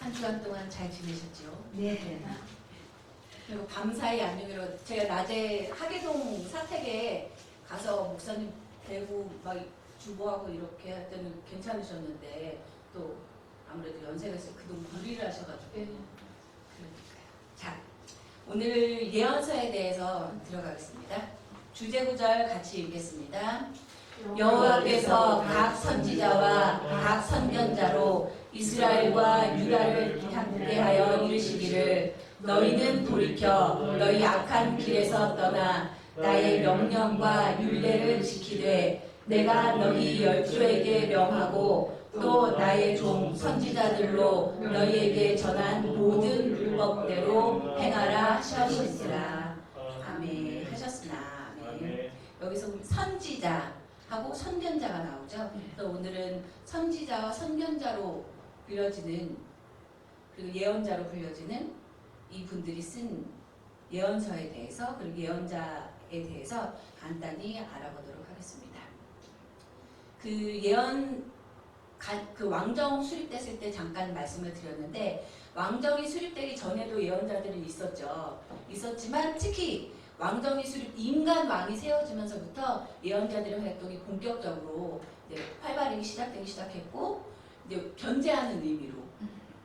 한 주간 동안 잘 지내셨죠? 네. 그리고 밤사이 안녕이로 제가 낮에 하계동 사택에 가서 목사님 뵈고 막 주보하고 이렇게 할 때는 괜찮으셨는데 또 아무래도 연세가 있어서 그동안 무리를 하셔가지고 그러니까요. 자, 오늘 예언서에 대해서 들어가겠습니다. 주제 구절 같이 읽겠습니다. 여호와께서 각 선지자와 각 선견자로 이스라엘과 유다를 향하여 이르시기를 너희는 돌이켜 너희 악한 길에서 떠나 나의 명령과 율례를 지키되 내가 너희 열조에게 명하고 또 나의 종 선지자들로 너희에게 전한 모든 율법대로 행하라 하셨으니라. 아멘. 하셨으나. 아멘. 여기서 선지자하고 선견자가 나오죠. 그래서 오늘은 선지자와 선견자로 불려지는 그리고 예언자로 불려지는 이 분들이 쓴 예언서에 대해서 그리고 예언자에 대해서 간단히 알아보도록 하겠습니다. 그 왕정 수립됐을 때 잠깐 말씀을 드렸는데 왕정이 수립되기 전에도 예언자들이 있었지만 특히 왕정이 인간 왕이 세워지면서부터 예언자들의 활동이 본격적으로 활발하게 시작되기 시작했고 견제하는 의미로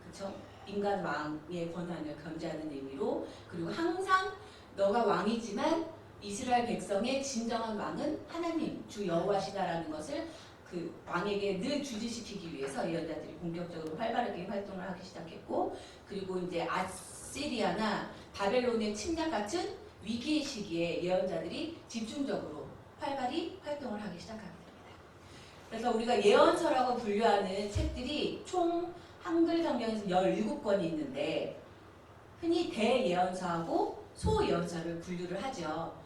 그렇죠? 인간 왕의 권한을 견제하는 의미로 그리고 항상 너가 왕이지만 이스라엘 백성의 진정한 왕은 하나님 주 여호와시다라는 것을 그 왕에게 늘 주지시키기 위해서 예언자들이 본격적으로 활발하게 활동을 하기 시작했고 그리고 이제 아시리아나 바벨론의 침략 같은 위기의 시기에 예언자들이 집중적으로 활발히 활동을 하기 시작하게 됩니다. 그래서 우리가 예언서라고 분류하는 책들이 총 한글 성경에서 17권이 있는데 흔히 대예언서하고 소예언서를 분류를 하죠.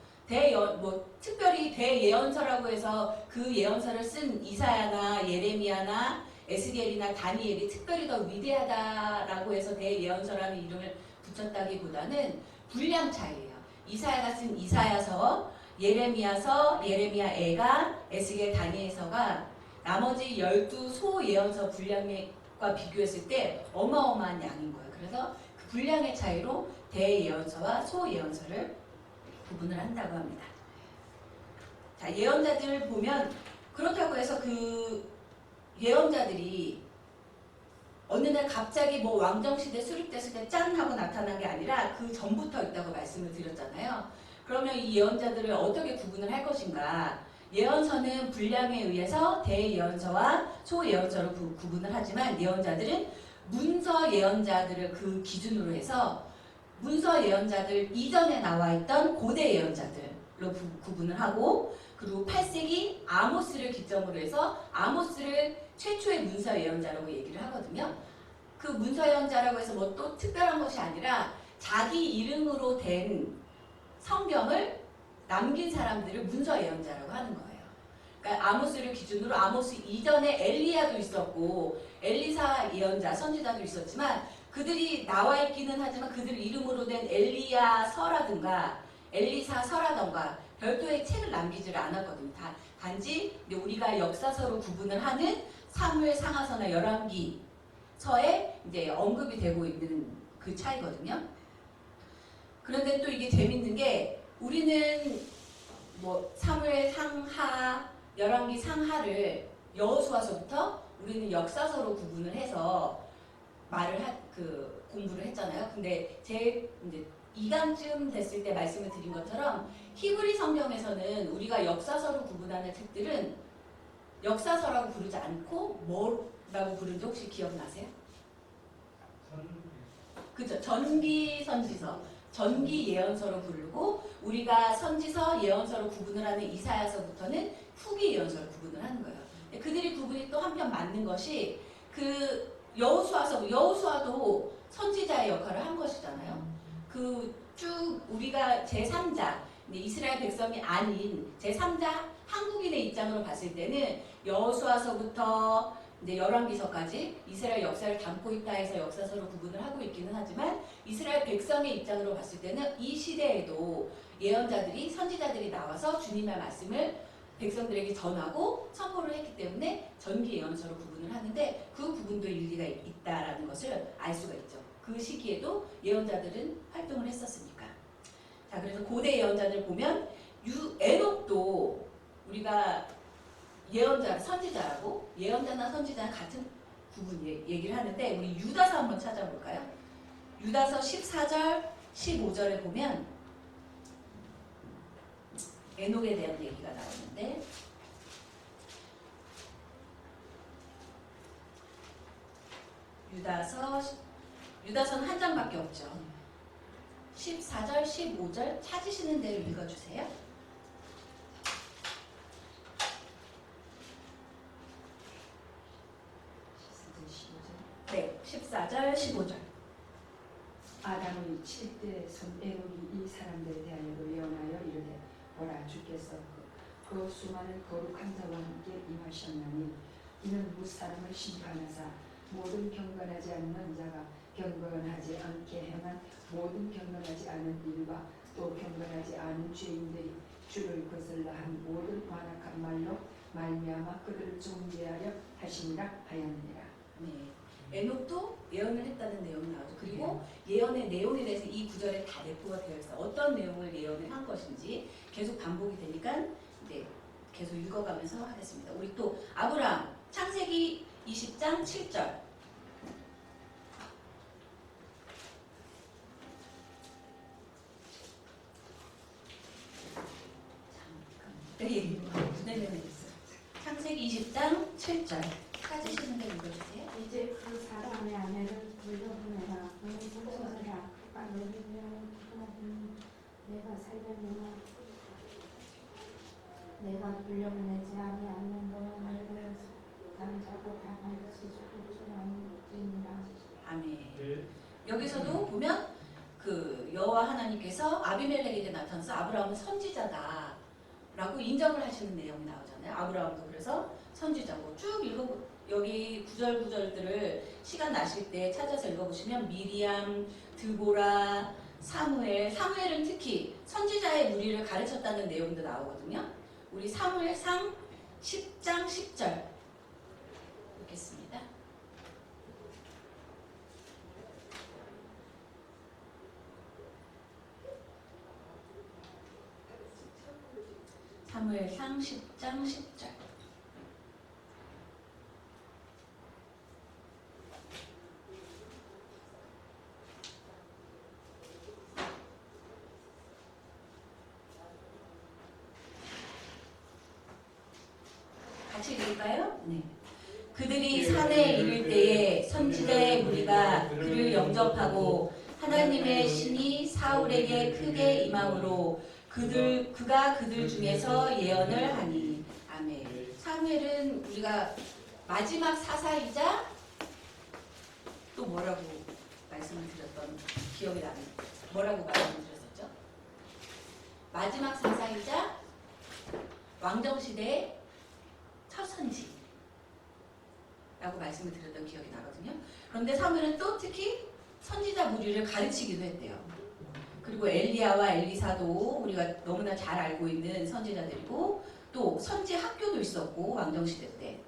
특별히 대예언서라고 해서 그 예언서를 쓴 이사야나 예레미야나 에스겔이나 다니엘이 특별히 더 위대하다라고 해서 대예언서라는 이름을 붙였다기보다는 분량 차이예요. 이사야가 쓴 이사야서, 예레미야서, 예레미야애가, 에스겔 다니엘서가 나머지 12 소예언서 분량과 비교했을 때 어마어마한 양인 거예요. 그래서 그 분량의 차이로 대예언서와 소예언서를 구분을 한다고 합니다. 자, 예언자들을 보면 그렇다고 해서 그 예언자들이 어느 날 갑자기 왕정시대 수립됐을 때 짠 하고 나타난 게 아니라 그 전부터 있다고 말씀을 드렸잖아요. 그러면 이 예언자들을 어떻게 구분을 할 것인가? 예언서는 분량에 의해서 대예언서와 소예언서로 구분을 하지만 예언자들은 문서 예언자들을 그 기준으로 해서 문서 예언자들 이전에 나와 있던 고대 예언자들로 구분을 하고 그리고 8세기 아모스를 기점으로 해서 아모스를 최초의 문서 예언자라고 얘기를 하거든요. 그 문서 예언자라고 해서 또 특별한 것이 아니라 자기 이름으로 된 성경을 남긴 사람들을 문서 예언자라고 하는 거예요. 그러니까 아모스를 기준으로 아모스 이전에 엘리야도 있었고 엘리사 예언자 선지자도 있었지만 그들이 나와 있기는 하지만 그들 이름으로 된 엘리야서라든가 엘리사서라든가 별도의 책을 남기지를 않았거든요. 단지 우리가 역사서로 구분을 하는 사무엘 상하서나 열왕기서에 이제 언급이 되고 있는 그 차이거든요. 그런데 또 이게 재밌는 게 우리는 사무엘 상하, 열왕기 상하를 여호수아서부터 우리는 역사서로 구분을 해서 공부를 했잖아요. 근데 이제 2강쯤 됐을 때 말씀을 드린 것처럼 히브리 성경에서는 우리가 역사서로 구분하는 책들은 역사서라고 부르지 않고 뭐라고 부르는지 혹시 기억나세요? 그죠? 전기 선지서, 전기 예언서로 부르고 우리가 선지서, 예언서로 구분을 하는 이사야서부터는 후기 예언서로 구분을 하는 거예요. 그들이 구분이 또 한편 맞는 것이 여호수아도 선지자의 역할을 한 것이잖아요. 쭉 우리가 제3자, 이스라엘 백성이 아닌 제3자 한국인의 입장으로 봤을 때는 여호수아서부터 이제 열왕기서까지 이스라엘 역사를 담고 있다 해서 역사서로 구분을 하고 있기는 하지만 이스라엘 백성의 입장으로 봤을 때는 이 시대에도 예언자들이 선지자들이 나와서 주님의 말씀을 백성들에게 전하고 선포를 했기 때문에 전기 예언서로 구분을 하는데 그 구분도 일리가 있다라는 것을 알 수가 있죠. 그 시기에도 예언자들은 활동을 했었으니까. 자, 그래서 고대 예언자들 보면 에녹도 우리가 예언자, 선지자라고 예언자나 선지자는 같은 구분 얘기를 하는데 우리 유다서 한번 찾아볼까요? 유다서 14절, 15절에 보면 에녹에 대한 얘기가 나오는데 유다서는 한 장밖에 없죠. 14절, 15절 찾으시는 대로 읽어주세요. 네, 14절, 15절. 아담의 7대 son 에녹이 이 사람들에 대하여도 예언하여 이르되 보라 주께서 그 수많은 거룩한 자와 함께 임하셨나니 이는 무사람을 심판하사 모든 경건하지 않는 자가 경건하지 않게 행한 모든 경건하지 않은 일과 또 경건하지 않은 죄인들이 주를 거슬러 한 모든 완악한 말로 말미암아 그들을 정죄하려 하시니라 하였느니라. 네. 에녹도 예언을 했다는 내용이 나오죠. 그리고 예언의 내용에 대해서 이 구절에 다 내포가 되어 있어요. 어떤 내용을 예언을 한 것인지 계속 반복이 되니까 이제 계속 읽어가면서 하겠습니다. 우리 또 아브라함 창세기 20장 7절. 네네네. 창세기 20장 7절 찾으시는 데 읽어주세요. 이제 그 사람의 아내를 불러보내라. 너는 소설하라. 그가 너를 위하여 기도하니 내가 살려내나 내가 불려보내지 아니하면 너는 너를 남자고 다같이 죽을 줄 아는지니라. 아멘. 여기서도 보면 그 여호와 하나님께서 아비멜렉에게 나타나서 아브라함은 선지자다라고 인정을 하시는 내용이 나오잖아요. 아브라함도 그래서 선지자고 쭉 여기 구절들을 시간 나실 때 찾아서 읽어보시면 미리암, 드보라, 사무엘은 특히 선지자의 무리를 가르쳤다는 내용도 나오거든요. 우리 사무엘상 10장 10절 읽겠습니다. 사무엘상 10장 10절. 같이 읽을까요? 네. 그들이 산에 이를 때에 선지자의 무리가 그를 영접하고 하나님의 신이 사울에게 크게 임함으로 그가 그들 중에서 예언을 하니. 아멘. 사무엘은 우리가 마지막 사사이자 또 뭐라고 말씀을 드렸던 기억이 나는 뭐라고 말씀을 드렸었죠? 마지막 사사이자 왕정시대의 첫 선지라고 말씀을 드렸던 기억이 나거든요. 그런데 사무엘은 또 특히 선지자 무리를 가르치기도 했대요. 그리고 엘리야와 엘리사도 우리가 너무나 잘 알고 있는 선지자들이고 또 선지 학교도 있었고 왕정시대 때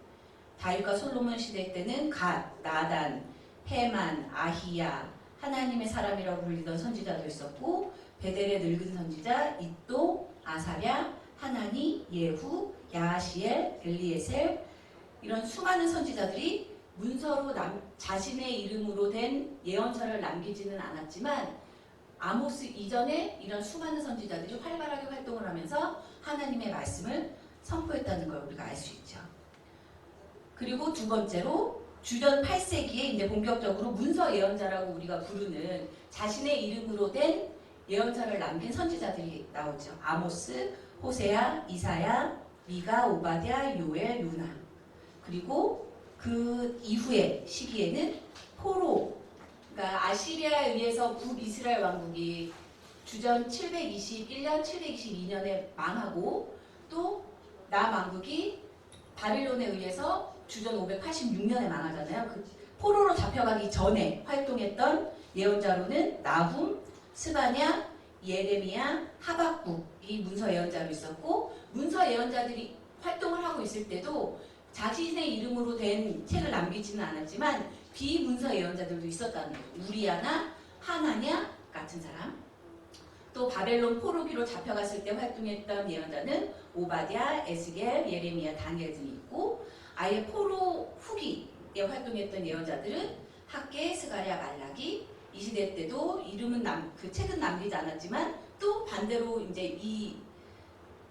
다윗과 솔로몬 시대 때는 갓, 나단, 헤만, 아히야 하나님의 사람이라고 불리던 선지자도 있었고 베델의 늙은 선지자 잇도, 아사랴, 하나니, 예후, 야하시엘, 엘리에셀 이런 수많은 선지자들이 문서로 자신의 이름으로 된 예언서를 남기지는 않았지만 아모스 이전에 이런 수많은 선지자들이 활발하게 활동을 하면서 하나님의 말씀을 선포했다는 걸 우리가 알 수 있죠. 그리고 두 번째로 주전 8세기에 이제 본격적으로 문서 예언자라고 우리가 부르는 자신의 이름으로 된 예언서를 남긴 선지자들이 나오죠. 아모스, 호세아, 이사야, 미가, 오바댜, 요엘, 요나. 그리고 그 이후의 시기에는 포로, 그러니까 아시리아에 의해서 북이스라엘 왕국이 주전 721년, 722년에 망하고 또 남왕국이 바빌론에 의해서 주전 586년에 망하잖아요. 그 포로로 잡혀가기 전에 활동했던 예언자로는 나훔, 스바냐, 예레미야, 하박국 이 문서 예언자로 있었고 문서 예언자들이 활동을 하고 있을 때도 자신의 이름으로 된 책을 남기지는 않았지만 비문서 예언자들도 있었다는 거죠. 우리아나, 하나냐 같은 사람. 또 바벨론 포로기로 잡혀갔을 때 활동했던 예언자는 오바댜, 에스겔, 예레미야, 다니엘 등이 있고 아예 포로 후기에 활동했던 예언자들은 학계, 스가랴, 말라기. 이 시대 때도 이름은 그 책은 남기지 않았지만 또 반대로 이제 이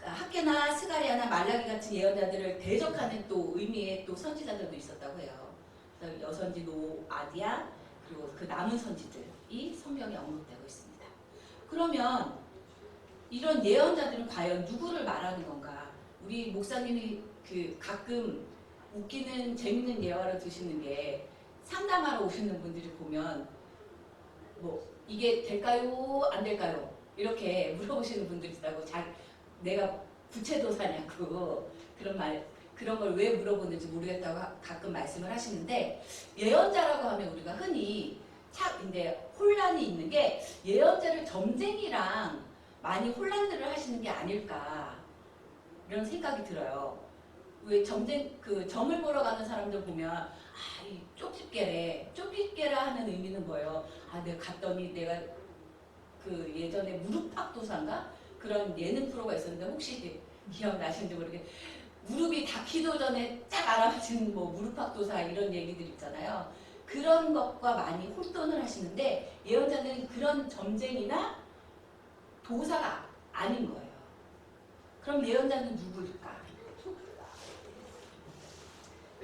학계나 스가랴나 말라기 같은 예언자들을 대적하는 또 의미의 또 선지자들도 있었다고 해요. 그래서 여선지 노아디아 그리고 그 남은 선지들이 성경에 언급되고 있습니다. 그러면 이런 예언자들은 과연 누구를 말하는 건가? 우리 목사님이 그 가끔 웃기는 재밌는 예화를 드시는 게 상담하러 오시는 분들이 보면 뭐 이게 될까요? 안 될까요? 이렇게 물어보시는 분들이 있다고 내가 부채도사냐고 그런 걸 왜 물어보는지 모르겠다고 가끔 말씀을 하시는데 예언자라고 하면 우리가 흔히 근데 혼란이 있는 게 예언자를 점쟁이랑 많이 혼란들을 하시는 게 아닐까 이런 생각이 들어요. 왜 점을 보러 가는 사람들 보면 이 쪽집게라 하는 의미는 뭐예요? 내가 갔더니 내가 그 예전에 무릎팍도사인가 그런 예능 프로가 있었는데 혹시 기억나시는지 모르겠는데 무릎이 닿기도 전에 쫙 알아맞힌 뭐 무릎팍도사 이런 얘기들 있잖아요. 그런 것과 많이 혼돈을 하시는데 예언자는 그런 점쟁이나 도사가 아닌 거예요. 그럼 예언자는 누구일까?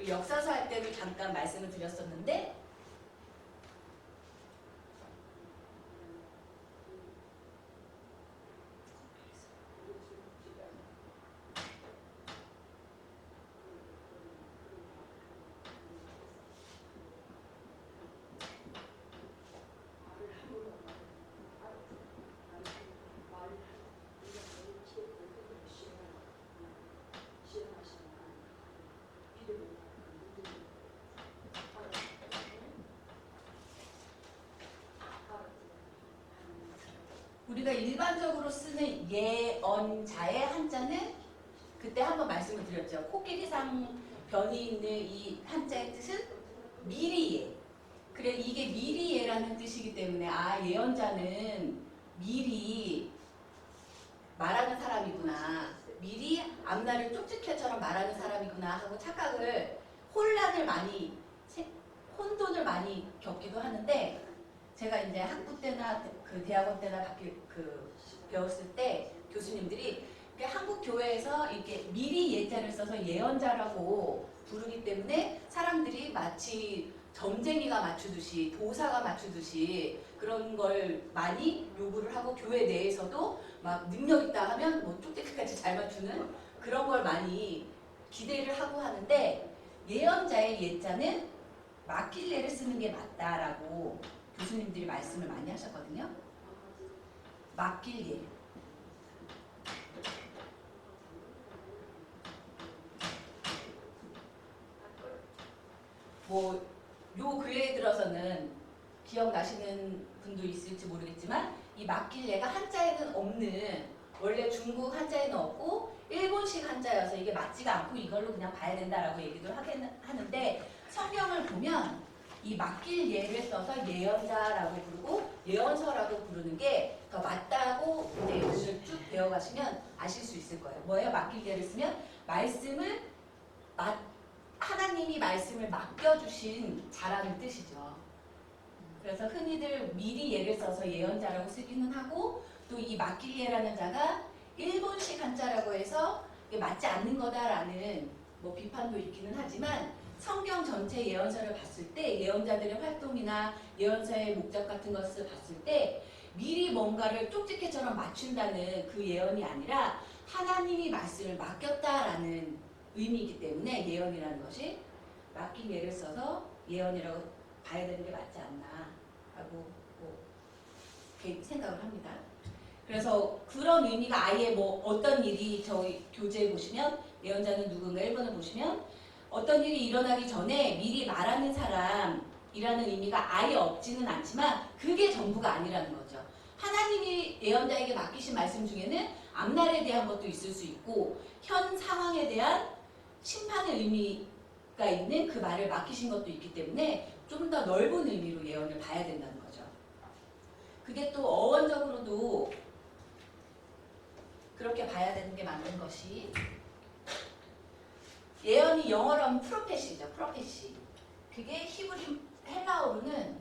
역사서 할 때도 잠깐 말씀을 드렸었는데 우리가 일반적으로 쓰는 예언자의 한자는 그때 한번 말씀을 드렸죠. 코끼리상 변이 있는 이 한자의 뜻은 미리예. 그래 이게 미리예라는 뜻이기 때문에 예언자는 미리 말하는 사람이구나. 미리 앞날을 쪽집게처럼 말하는 사람이구나 하고 착각을 혼돈을 많이 겪기도 하는데 제가 이제 학부 때나 그 대학원 때나 배웠을 때 교수님들이 한국 교회에서 이렇게 미리 예자를 써서 예언자라고 부르기 때문에 사람들이 마치 점쟁이가 맞추듯이 도사가 맞추듯이 그런 걸 많이 요구를 하고 교회 내에서도 막 능력 있다 하면 뭐 쪽대기까지 잘 맞추는 그런 걸 많이 기대를 하고 하는데 예언자의 예자는 마킬레를 쓰는 게 맞다라고 교수님들이 말씀을 많이 하셨거든요. 마킬레. 요 근래에 들어서는 기억나시는 분도 있을지 모르겠지만 이 마킬레가 한자에는 없는 원래 중국 한자에는 없고 일본식 한자여서 이게 맞지가 않고 이걸로 그냥 봐야 된다라고 얘기도 하는데 성경을 보면 이 마킬예를 써서 예언자라고 부르고 예언서라고 부르는 게 더 맞다고 이제 여기를 쭉 배워가시면 아실 수 있을 거예요. 뭐예요? 마킬예를 쓰면 하나님이 말씀을 맡겨주신 자라는 뜻이죠. 그래서 흔히들 미리 예를 써서 예언자라고 쓰기는 하고 또 이 마킬예라는 자가 일본식 한자라고 해서 이게 맞지 않는 거다라는 뭐 비판도 있기는 하지만 성경 전체 예언서를 봤을 때 예언자들의 활동이나 예언서의 목적 같은 것을 봤을 때 미리 뭔가를 쪽집게처럼 맞춘다는 그 예언이 아니라 하나님이 말씀을 맡겼다라는 의미이기 때문에 예언이라는 것이 맡긴 예를 써서 예언이라고 봐야 되는 게 맞지 않나 하고 생각을 합니다. 그래서 그런 의미가 아예 뭐 어떤 일이 저희 교재에 보시면 예언자는 누군가 1번을 보시면 어떤 일이 일어나기 전에 미리 말하는 사람이라는 의미가 아예 없지는 않지만 그게 전부가 아니라는 거죠. 하나님이 예언자에게 맡기신 말씀 중에는 앞날에 대한 것도 있을 수 있고 현 상황에 대한 심판의 의미가 있는 그 말을 맡기신 것도 있기 때문에 좀 더 넓은 의미로 예언을 봐야 된다는 거죠. 그게 또 어원적으로도 그렇게 봐야 되는 게 맞는 것이 예언이 영어로 하면 프로페시죠. 프로페시. 그게 히브리 헬라어로는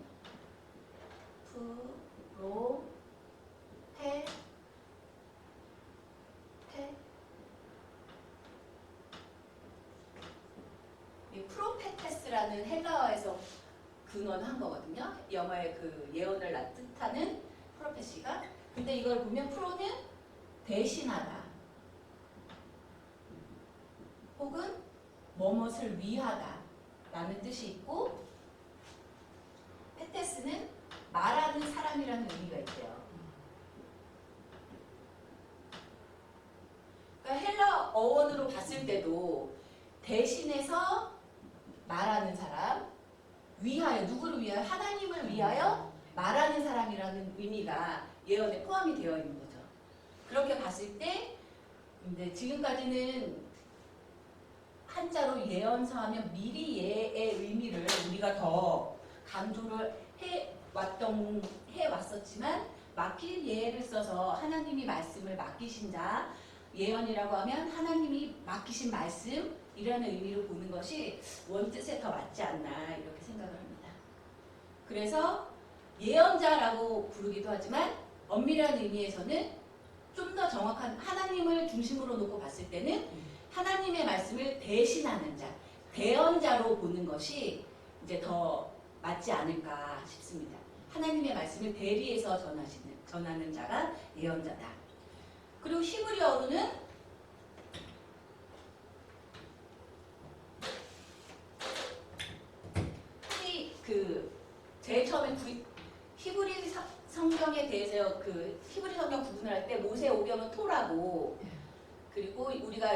프로페테스라는 헬라어에서 근원한 거거든요. 영어의 그 예언을 뜻하는 프로페시가. 근데 이걸 보면 프로는 대신하다 혹은 뭐뭇을 위하다 라는 뜻이 있고 페테스는 말하는 사람이라는 의미가 있대요. 그러니까 헬라 어원으로 봤을 때도 대신해서 말하는 사람, 위하여, 누구를 위하여? 하나님을 위하여 말하는 사람이라는 의미가 예언에 포함이 되어 있는 거죠. 그렇게 봤을 때 이제 지금까지는 한자로 예언서 하면 미리 예의 의미를 우리가 더 강조를 해왔었지만 맡길 예를 써서 하나님이 말씀을 맡기신 자, 예언이라고 하면 하나님이 맡기신 말씀이라는 의미로 보는 것이 원뜻에 더 맞지 않나 이렇게 생각을 합니다. 그래서 예언자라고 부르기도 하지만 엄밀한 의미에서는 좀 더 정확한 하나님을 중심으로 놓고 봤을 때는 하나님의 말씀을 대신하는 자, 대언자로 보는 것이 이제 더 맞지 않을까 싶습니다. 하나님의 말씀을 대리해서 전하는 자가 예언자다. 그리고 히브리어로는 제일 처음에 히브리 성경에 대해서 그 히브리 성경 구분을 할 때 모세오경은 토라고 그리고 우리가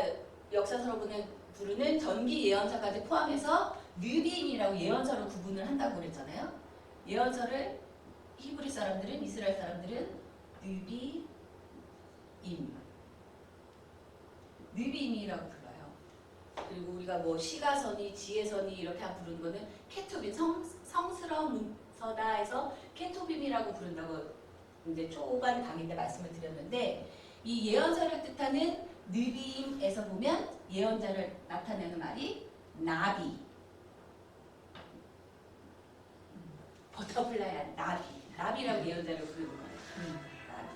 역사서로 부르는 전기 예언서까지 포함해서 느비임이라고 예언서를 구분을 한다고 그랬잖아요. 예언서를 히브리 사람들은 이스라엘 사람들은 느비임이라고 불러요. 그리고 우리가 뭐 시가선이, 지혜선이 이렇게 부르는 거는 케투빔, 성스러운 문서다 해서 케투빔이라고 부른다고 이제 초반 강의 때 말씀을 드렸는데 이 예언서를 뜻하는 느비임에서 보면 예언자를 나타내는 말이 나비. 버터플라이 나비라고 예언자를 부르는 거예요. 나비.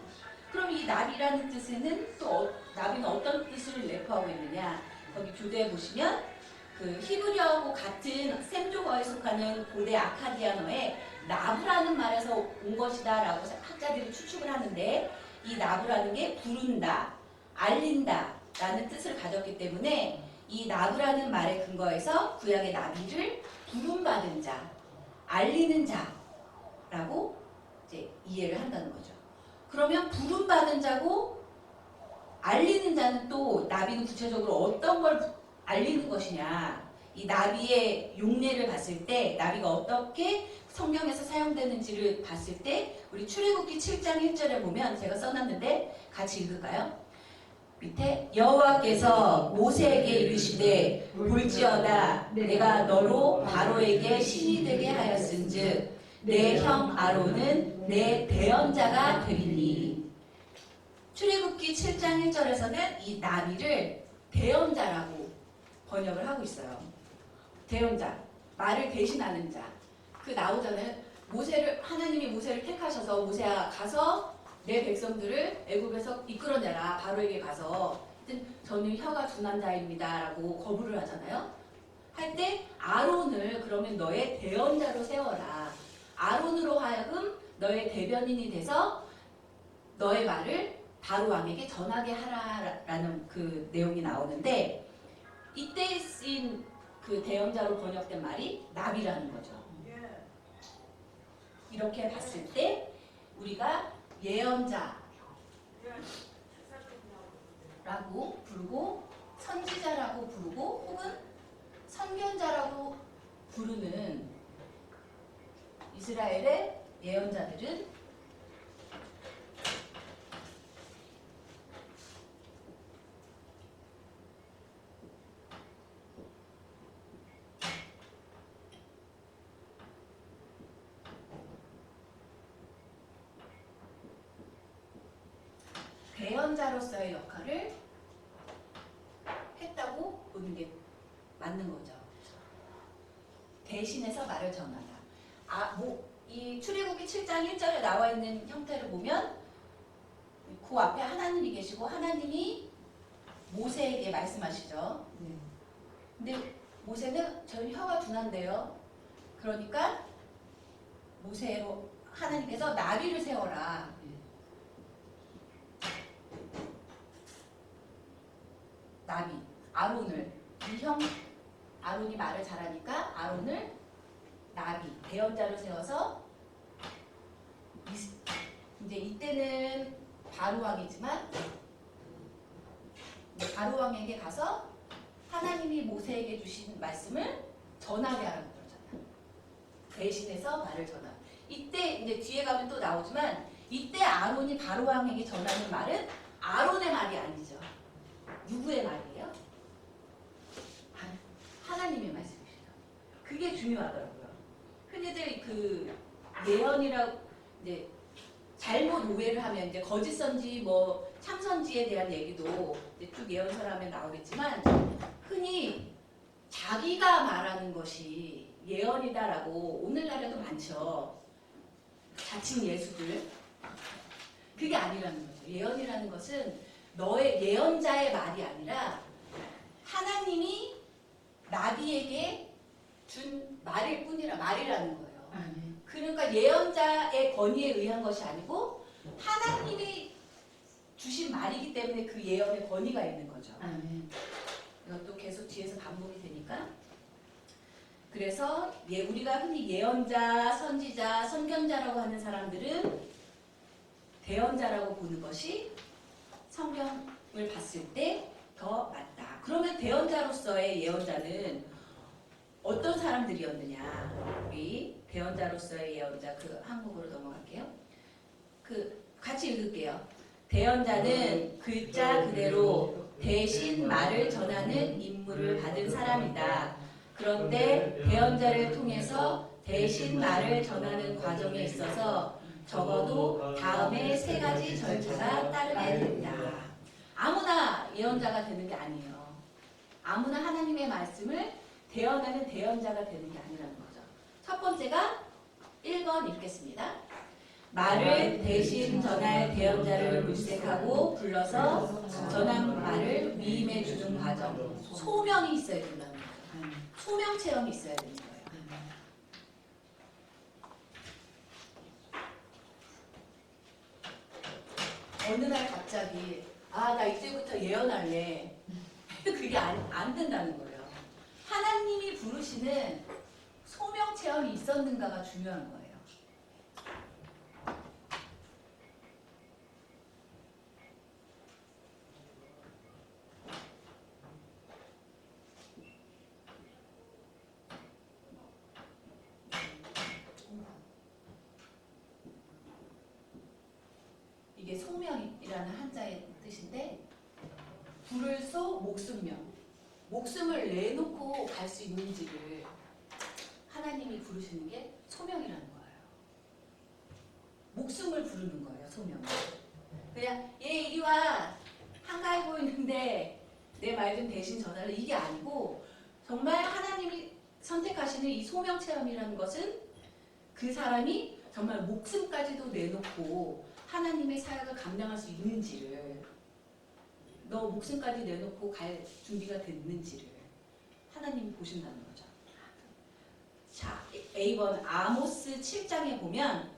그럼 이 나비라는 뜻에는 또 나비는 어떤 뜻을 내포하고 있느냐? 거기 교재에 보시면 그 히브리어하고 같은 셈조어에 속하는 고대 아카디아어에 나부라는 말에서 온 것이다라고 학자들이 추측을 하는데 이 나부라는 게 부른다, 알린다 라는 뜻을 가졌기 때문에 이 나부라는 말에 근거해서 구약의 나비를 부름받은 자, 알리는 자라고 이제 이해를 한다는 거죠. 그러면 부름받은 자고 알리는 자는 또 나비는 구체적으로 어떤 걸 알리는 것이냐. 이 나비의 용례를 봤을 때 나비가 어떻게 성경에서 사용되는지를 봤을 때 우리 출애굽기 7장 1절에 보면 제가 써놨는데 같이 읽을까요? 밑에 여호와께서 모세에게 이르시되 볼지어다 내가 너로 바로에게 신이 되게 하였은즉 내 형 아론은 내 대언자가 되리니. 출애굽기 7장 1절에서는 이 나비를 대언자라고 번역을 하고 있어요. 대언자, 말을 대신하는 자. 그 나오잖아요. 하나님이 모세를 택하셔서 모세야 가서 내 백성들을 애굽에서 이끌어내라. 바로에게 가서 저는 혀가 둔한 자입니다 라고 거부를 하잖아요. 할 때 아론을 그러면 너의 대언자로 세워라. 아론으로 하여금 너의 대변인이 돼서 너의 말을 바로 왕에게 전하게 하라라는 그 내용이 나오는데 이때 쓰인 그 대언자로 번역된 말이 나비라는 거죠. 이렇게 봤을 때 우리가 예언자라고 부르고 선지자라고 부르고 혹은 선견자라고 부르는 이스라엘의 예언자들은 대언자로서의 역할을 했다고 보는 게 맞는 거죠. 대신해서 말을 전하다. 이 출애굽기 7장 1절에 나와 있는 형태를 보면 그 앞에 하나님이 계시고 하나님이 모세에게 말씀하시죠. 네. 근데 모세는 저는 혀가 둔한데요. 그러니까 모세로 하나님께서 나비를 세워라. 나비, 아론을 아론이 말을 잘하니까 아론을 나비, 대언자로 세워서 이제 이때는 바로 왕이지만 바로 왕에게 가서 하나님이 모세에게 주신 말씀을 전하게 하라고 그러잖아요. 대신해서 말을 전하. 이때 이제 뒤에 가면 또 나오지만 이때 아론이 바로 왕에게 전하는 말은 아론의 말이 아니죠. 누구의 말이에요? 하나님의 말씀이시죠. 그게 중요하더라고요. 흔히들 그 예언이라고 이제 잘못 오해를 하면 이제 거짓 선지 뭐 참선지에 대한 얘기도 이제 쭉 예언서를 하면 나오겠지만 흔히 자기가 말하는 것이 예언이다라고 오늘날에도 많죠. 자칭 예수들. 그게 아니라는 거죠. 예언이라는 것은 너의 예언자의 말이 아니라 하나님이 나비에게 준 말이라는 거예요. 그러니까 예언자의 권위에 의한 것이 아니고 하나님이 주신 말이기 때문에 그 예언의 권위가 있는 거죠. 이것도 계속 뒤에서 반복이 되니까. 그래서 우리가 흔히 예언자, 선지자, 선견자라고 하는 사람들은 대언자라고 보는 것이 성경을 봤을 때 더 맞다. 그러면 대언자로서의 예언자는 어떤 사람들이었느냐? 우리 대언자로서의 예언자 그 항목으로 넘어갈게요. 같이 읽을게요. 대언자는 글자 그대로 대신 말을 전하는 임무를 받은 사람이다. 그런데 대언자를 통해서 대신 말을 전하는 과정에 있어서 적어도 다음에 3가지 절차가 따르게 된다. 아무나 예언자가 되는 게 아니에요. 아무나 하나님의 말씀을 대언하는 대언자가 되는 게 아니라는 거죠. 첫 번째가 1번 읽겠습니다. 말을 대신 전할 대언자를 물색하고 불러서 전한 말을 위임해 주는 과정. 소명이 있어야 된다는 거죠. 소명 체험이 있어야 되는 거예요. 어느 날 갑자기 나 이제부터 예언할래. 그게 안 된다는 거예요. 하나님이 부르시는 소명 체험이 있었는가가 중요한 거예요. 이게 소명이라는 한자의 뜻인데 불을 쏘 목숨명, 목숨을 내놓고 갈 수 있는지를 하나님이 부르시는 게 소명이라는 거예요. 목숨을 부르는 거예요, 소명을. 그냥 얘 이리 와, 한가해 보이는데 내 말 좀 대신 전할래, 이게 아니고 정말 하나님이 선택하시는 이 소명 체험이라는 것은 그 사람이 정말 목숨까지도 내놓고 하나님의 사역을 감당할 수 있는지를, 너 목숨까지 내놓고 갈 준비가 됐는지를 하나님이 보신다는 거죠. 자, A번 아모스 7장에 보면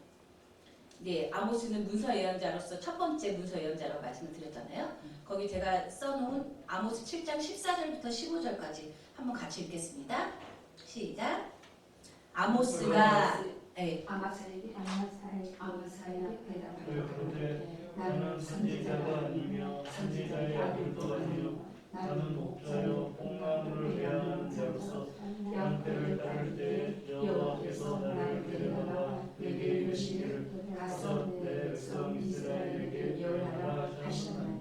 아모스는 문서 예언자로서 첫 번째 문서 예언자라고 말씀을 드렸잖아요. 거기 제가 써놓은 아모스 7장 14절부터 15절까지 한번 같이 읽겠습니다. 시작. 아모스가 아마사에게 대답하여 나는 선지자가 아니며 선지자의 아들도 아니요 나는 목자요 뽕나무를 배양하는 자로서 양떼를 따를 때 여호와께서 나를 데려다가 내게 이르시기를 가서 내 백성 이스라엘에게 예언하라 하시나니.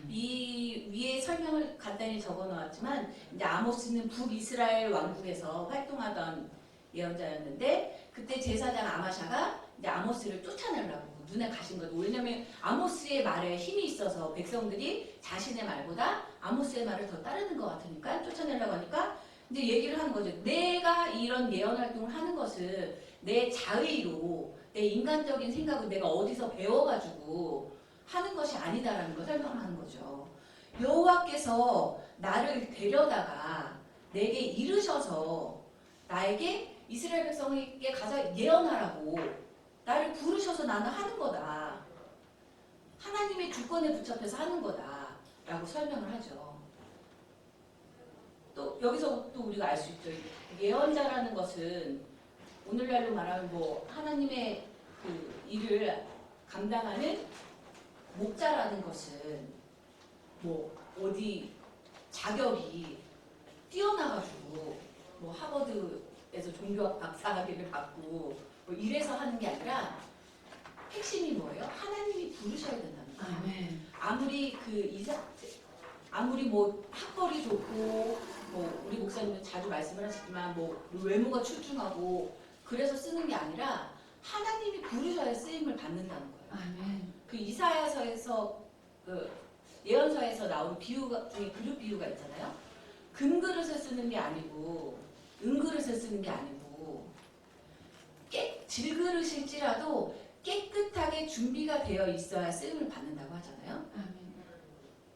이 위에 설명을 간단히 적어놓았지만 이제 아모스는 북이스라엘 왕국에서 활동하던 예언자였는데 그때 제사장 아마샤가 이제 아모스를 쫓아내려고 눈에 가신 거죠. 왜냐하면 아모스의 말에 힘이 있어서 백성들이 자신의 말보다 아모스의 말을 더 따르는 것 같으니까 쫓아내려고 하니까 이제 얘기를 하는 거죠. 내가 이런 예언 활동을 하는 것은 내 자의로 내 인간적인 생각을 내가 어디서 배워가지고 하는 것이 아니다라는 걸 설명하는 거죠. 여호와께서 나를 데려다가 내게 이르셔서 나에게 이스라엘 백성에게 가서 예언하라고 나를 부르셔서 나는 하는 거다. 하나님의 주권에 붙잡혀서 하는 거다 라고 설명을 하죠. 또 여기서 또 우리가 알 수 있죠. 예언자라는 것은 오늘날로 말하면 뭐 하나님의 그 일을 감당하는 목자라는 것은 뭐 어디 자격이 뛰어나가지고 뭐 하버드에서 종교학 박사학위를 받고 뭐 이래서 하는 게 아니라 핵심이 뭐예요? 하나님이 부르셔야 된다는 거예요. 아멘. 아무리 뭐 학벌이 좋고 뭐 우리 목사님도 자주 말씀을 하시지만 뭐 외모가 출중하고 그래서 쓰는 게 아니라 하나님이 부르셔야 쓰임을 받는다는 거예요. 아멘. 그 이사야서에서 그 예언서에서 나온 비유가 중에 그릇 비유가 있잖아요. 금그릇을 쓰는 게 아니고 은그릇을 쓰는 게 아니고 질그릇일지라도 깨끗하게 준비가 되어 있어야 쓰임을 받는다고 하잖아요. 아멘.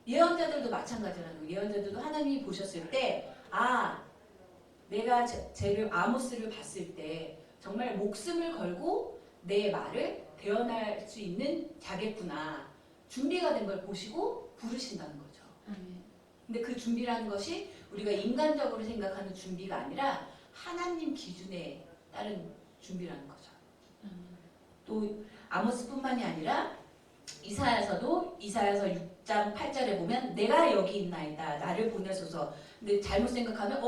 예언자들도 마찬가지라는 거예요. 예언자들도 하나님이 보셨을 때 내가 쟤를 아모스를 봤을 때 정말 목숨을 걸고 내 말을 대언할 수 있는 자겠구나. 준비가 된 걸 보시고 부르신다는 거죠. 아멘. 근데 그 준비라는 것이 우리가 인간적으로 생각하는 준비가 아니라 하나님 기준에 따른 준비라는 거죠. 또 아모스뿐만이 아니라 이사야서도 이사야서 6장 8절에 보면 내가 여기 있나이다 나를 보내소서. 근데 잘못 생각하면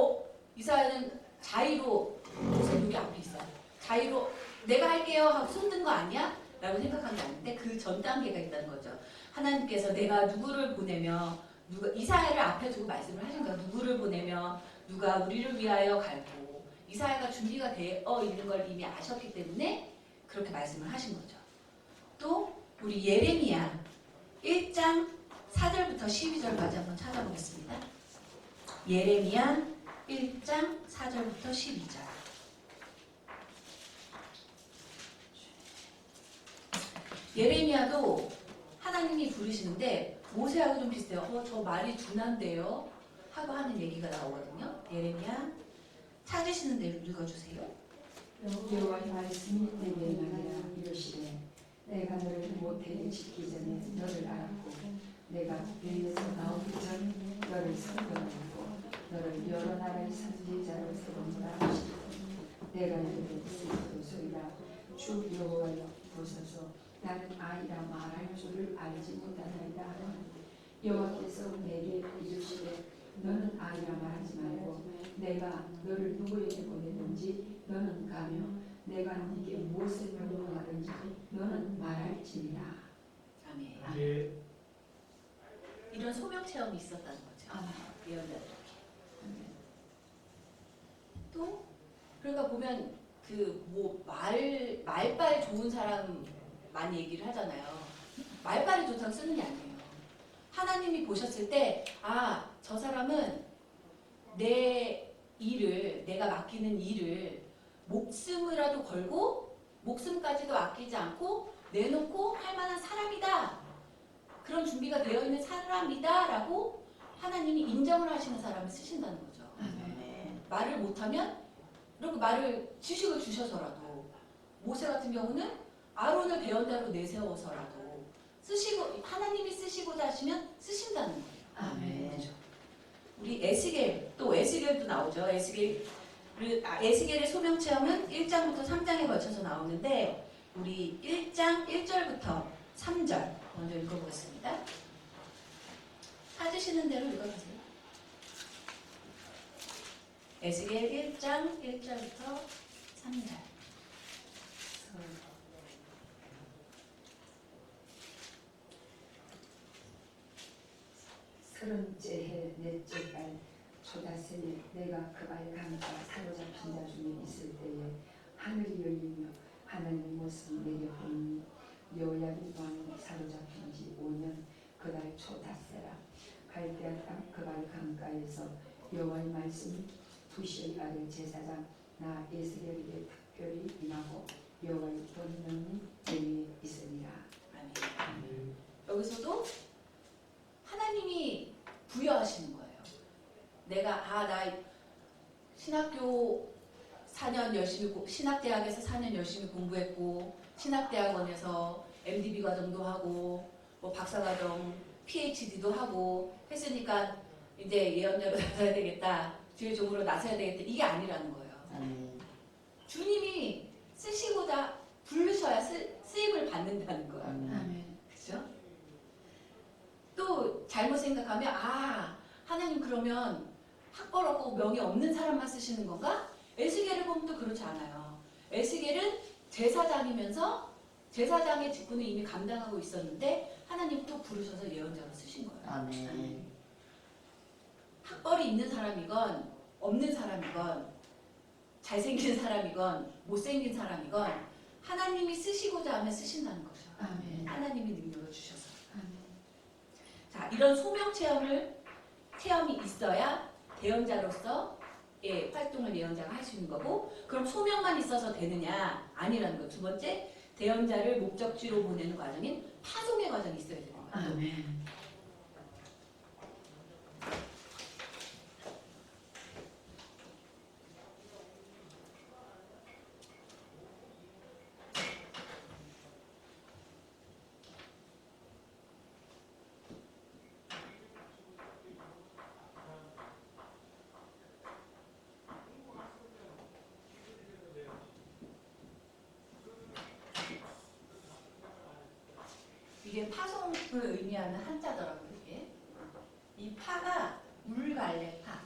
이사야는 자의로 무슨 여기 앞에 있어요. 자의로 내가 할게요 하고 손든 거 아니야? 라고 생각한 게 아닌데 그 전 단계가 있다는 거죠. 하나님께서 내가 누구를 보내며 이사야를 앞에 두고 말씀을 하신 거예요. 누구를 보내며 누가 우리를 위하여 갈고 이사야가 준비가 되어 있는 걸 이미 아셨기 때문에 그렇게 말씀을 하신 거죠. 또 우리 예레미야 1장 4절부터 12절까지 한번 찾아보겠습니다. 예레미야 1장 4절부터 12절. 예레미야도 하나님이 부르시는데 모세하고 좀 비슷해요. 저 말이 둔한데요 하고 하는 얘기가 나오거든요. 예레미야 찾으시는 대로 읽어주세요. 여호와의 말씀이 내게 임하니라. 이르시되 내가 너를 모태에 짓기 전에 너를 알았고 내가 배에서 나오기 전에 너를 선별하고 너를 여러 나라의 선지자로 세우노라 하시고 내가 이르되 소리라 주 여호와여 보소서 나는 아이라 말할 줄을 알지 못하나이다 하니 여호와께서 내게 이르시되 너는 아이라 말하지 말고 내가 너를 누구에게 보내든지 너는 가며 내가 네게 무엇을 명령하든지 너는 말할지니라. 아멘. 예. 이런 소명 체험이 있었다는 거죠. 아멘. 예언자들에게. 또 그러니까 보면 그 뭐 말빨 좋은 사람 많이 얘기를 하잖아요. 말빨이 좋다고 쓰는 게 아니에요. 하나님이 보셨을 때 저 사람은 내가 맡기는 일을 목숨이라도 걸고 목숨까지도 아끼지 않고 내놓고 할 만한 사람이다. 그런 준비가 되어 있는 사람이다 라고 하나님이 인정을 하시는 사람을 쓰신다는 거죠. 말을 못하면 이렇게 말을 지식을 주셔서라도 모세 같은 경우는 아론을 대언자로 내세워서라도 하나님이 쓰시고자 하시면 쓰신다는 거예요. 아멘. 그렇죠? 우리 에스겔도 나오죠. 에스겔의 소명 체험은 1장부터 3장에 걸쳐서 나오는데 우리 1장 1절부터 3절 먼저 읽어보겠습니다. 찾으시는 대로 읽어주세요. 에스겔 1장 1절부터 3절. 서른째 해 넷째 달 초다새에 내가 그발 강가 사로잡힌 자 중에 있을 때에 하늘이 열리며 한 하나님의 모습 내게 보니 여호야긴 왕이 사로잡힌 지 5년 그달 초 닷새라. 갈대아 땅 그발 강가에서 여호와의 말씀이 부시의 아들 제사장 나 에스겔에게 특별히 임하고 여호와의 권능이 내 위에 있으니라. 아멘. 여기서도 하나님이 부여하시는 거예요. 내가 나 신학교 4년 열심히 신학대학에서 4년 열심히 공부했고 신학대학원에서 MDB 과정도 하고 뭐 박사과정 PhD도 하고 했으니까 이제 예언자로 나서야 되겠다. 주의 종으로 나서야 되겠다. 이게 아니라는 거예요. 주님이 쓰시고자 부르셔야 쓰임을 받는다는 거예요. 아멘. 그죠? 또 잘못 생각하면 하나님 그러면 학벌 없고 명예 없는 사람만 쓰시는 건가? 에스겔을 보면 또 그렇지 않아요. 에스겔은 제사장이면서 제사장의 직분을 이미 감당하고 있었는데 하나님 또 부르셔서 예언자로 쓰신 거예요. 아멘. 학벌이 있는 사람이건 없는 사람이건 잘생긴 사람이건 못생긴 사람이건 하나님이 쓰시고자 하면 쓰신다는 거죠. 아멘. 하나님이 능력을 주셔서. 아멘. 자, 이런 소명 체험이 있어야 대언자로서의 활동을 예언자가 할 수 있는 거고, 그럼 소명만 있어서 되느냐? 아니라는 거. 두 번째, 대언자를 목적지로 보내는 과정인 파송의 과정이 있어야 되는 거예요. 아멘. 이게 파송을 의미하는 한자더라고요. 이게. 이 파가 물갈래파.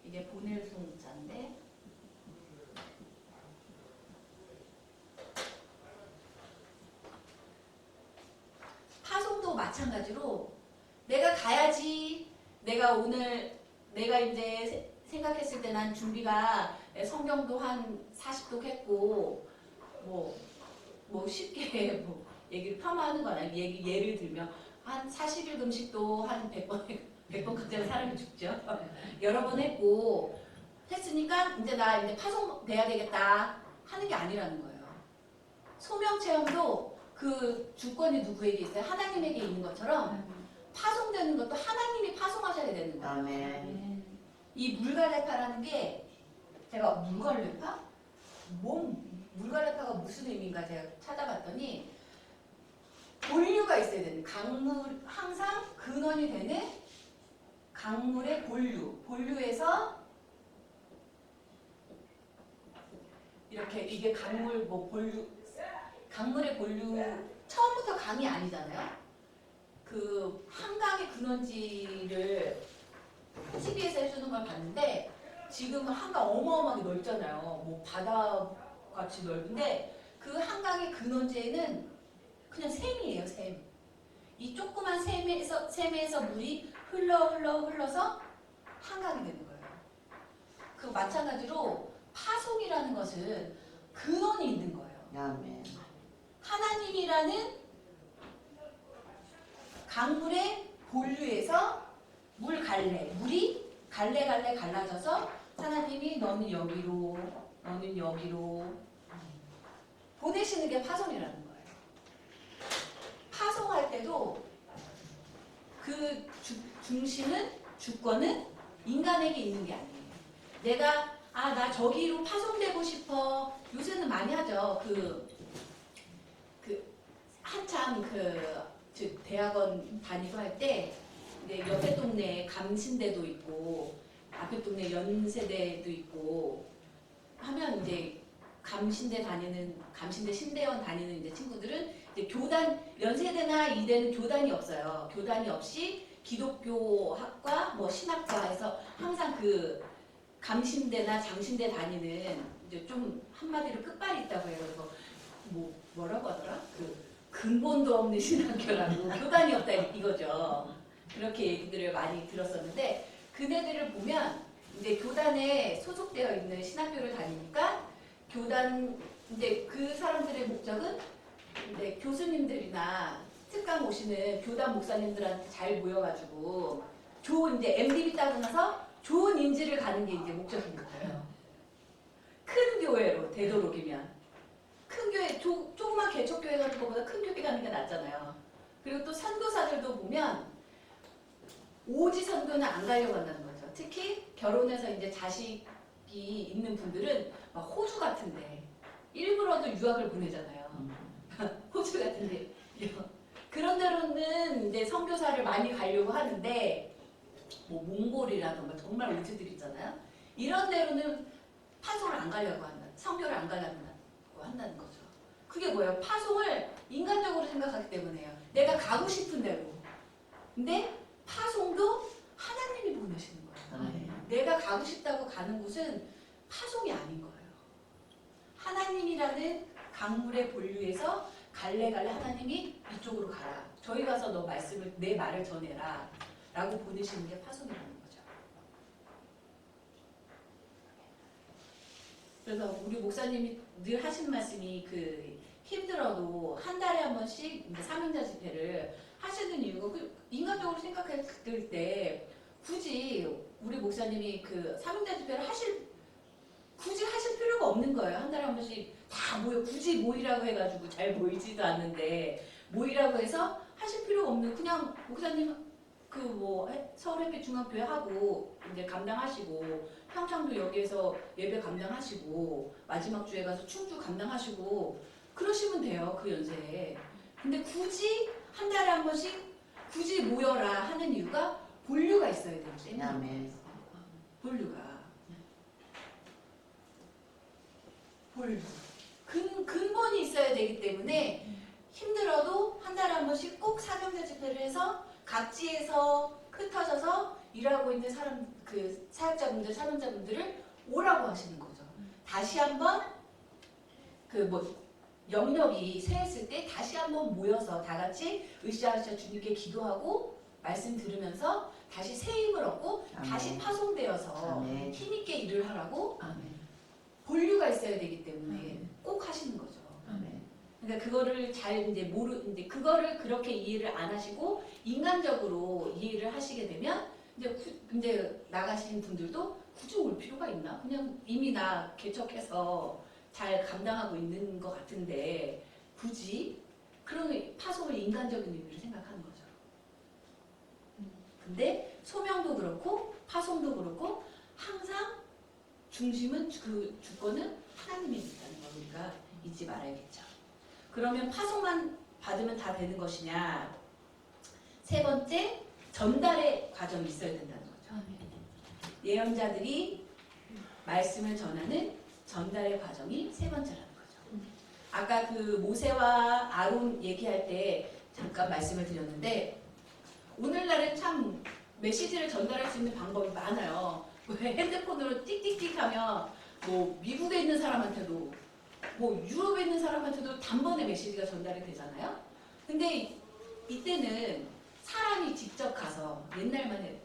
이게 보낼 송자인데 파송도 마찬가지로 내가 가야지. 내가 이제 생각했을 때 난 준비가 성경도 한 40독 했고 뭐 쉽게 뭐 얘기를 폄하하는 건 아니고 예를 들면 한 40일 금식도 한 100번까지 하는 사람이 죽죠. 여러 번 했으니까 이제 나 이제 파송돼야 되겠다 하는 게 아니라는 거예요. 소명 체험도 그 주권이 누구에게 있어요? 하나님에게 있는 것처럼 파송되는 것도 하나님이 파송하셔야 되는 거예요. 아멘. 이 물갈래파라는 게 제가 물갈래파? 물갈래파가 무슨 의미인가 제가 찾아봤더니 본류가 있어야 되는 강물 항상 근원이 되는 강물의 본류에서 이렇게 이게 강물의 본류 처음부터 강이 아니잖아요. 그 한강의 근원지를 TV에서 해주는 걸 봤는데 지금은 한강 어마어마하게 넓잖아요. 뭐 바다같이 넓은데 그 한강의 근원지에는 그냥 샘이에요. 샘. 이 조그만 샘에서 물이 흘러서 한강이 되는 거예요. 그 마찬가지로 파송이라는 것은 근원이 있는 거예요. 아멘. 하나님이라는 강물의 본류에서 물이 갈래 갈라져서 하나님이 너는 여기로 보내시는 게 파송이라는 거예요. 파송할 때도 그 주권은 인간에게 있는 게 아니에요. 내가 나 저기로 파송되고 싶어. 요새는 많이 하죠. 한참 대학원 다니고 할 때 옆에 동네에 감신대도 있고 앞에 동네 연세대도 있고 하면 이제 감신대 신대원 다니는 이제 친구들은 이제 교단 연세대나 이대는 교단이 없어요. 교단이 없이 기독교 학과 뭐 신학과에서 항상 그 감신대나 장신대 다니는 이제 좀 한마디로 끝발이 있다고 해요. 그래서 뭐라고 하더라? 근본도 없는 신학교라고 교단이 없다 이거죠. 그렇게 얘기들을 많이 들었었는데 그네들을 보면 이제 교단에 소속되어 있는 신학교를 다니니까 교단 이제 그 사람들의 목적은 이제 교수님들이나 특강 오시는 교단 목사님들한테 잘 모여가지고 좋은 이제 MDB 따고 나서 좋은 인지를 가는 게 이제 목적인 거예요. 큰 교회로 되도록이면 큰 교회 조그만 개척교회 가는 것보다 큰 교회 가는 게 낫잖아요. 그리고 또 선교사들도 보면 오지 선교는 안 가려고 한다는 거죠. 특히 결혼해서 이제 자식이 있는 분들은 막 호주 같은데 일부러도 유학을 보내잖아요. 호주 같은데 그런 데로는 이제 선교사를 많이 가려고 하는데 뭐 몽골이라던가 정말 오지들 있잖아요. 이런 데로는 파송을 안 가려고 한다. 선교를 안 가려고 한다는 거죠. 그게 뭐예요? 파송을 인간적으로 생각하기 때문에요. 내가 가고 싶은 대로. 근데 파송도 하나님이 보내시는 거예요. 내가 가고 싶다고 가는 곳은 파송이 아닌 거예요. 하나님이라는 강물의 본류에서 갈래갈래 하나님이 이쪽으로 가라. 저희 가서 너 말씀을 내 말을 전해라. 라고 보내시는 게 파송이라는 거죠. 그래서 우리 목사님이 늘 하시는 말씀이 그 힘들어도 한 달에 한 번씩 이제 사명자 집회를 하시는 이유가 인간적으로 생각했을 때 굳이 우리 목사님이 그 사명자 집회를 굳이 하실 필요가 없는 거예요. 한 달에 한 번씩 다 모여 굳이 모이라고 해가지고 잘 모이지도 않는데 모이라고 해서 하실 필요가 없는 그냥 목사님 그 뭐 서울 햇빛 중학교에 하고 이제 감당하시고 평창도 여기에서 예배 감당하시고 마지막 주에 가서 충주 감당하시고 그러시면 돼요. 그 연세에. 근데 굳이 한 달에 한 번씩 굳이 모여라 하는 이유가 본류가 있어야 되기 때문에 본류가 근본이 있어야 되기 때문에 힘들어도 한 달에 한 번씩 꼭 사명자 집회를 해서 각지에서 흩어져서 일하고 있는 사람 그 사역자분들 사명자분들을 오라고 하시는 거죠. 다시 한번 그 뭐 영역이 세했을 때 다시 한번 모여서 다 같이 으쌰으쌰 주님께 기도하고 말씀 들으면서 다시 새 힘을 얻고 다시 파송되어서 힘있게 일을 하라고 본류가 있어야 되기 때문에 꼭 하시는 거죠. 그러니까 그거를 잘 이제 그거를 그렇게 이해를 안 하시고 인간적으로 이해를 하시게 되면 이제 나가신 분들도 굳이 올 필요가 있나? 그냥 이미 나 개척해서 잘 감당하고 있는 것 같은데 굳이 그런 파송을 인간적인 의미로 생각하는 거죠. 근데 소명도 그렇고 파송도 그렇고 항상 중심은 그 주권은 하나님이 있다는 거 우리가 잊지 말아야겠죠. 그러면 파송만 받으면 다 되는 것이냐? 세 번째, 전달의 과정이 있어야 된다는 거죠. 예언자들이 말씀을 전하는 전달의 과정이 세 번째라는 거죠. 아까 그 모세와 아론 얘기할 때 잠깐 말씀을 드렸는데 오늘날은 참 메시지를 전달할 수 있는 방법이 많아요. 핸드폰으로 띡띡띡 하면 뭐 미국에 있는 사람한테도 뭐 유럽에 있는 사람한테도 단번에 메시지가 전달이 되잖아요. 근데 이때는 사람이 직접 가서 옛날만에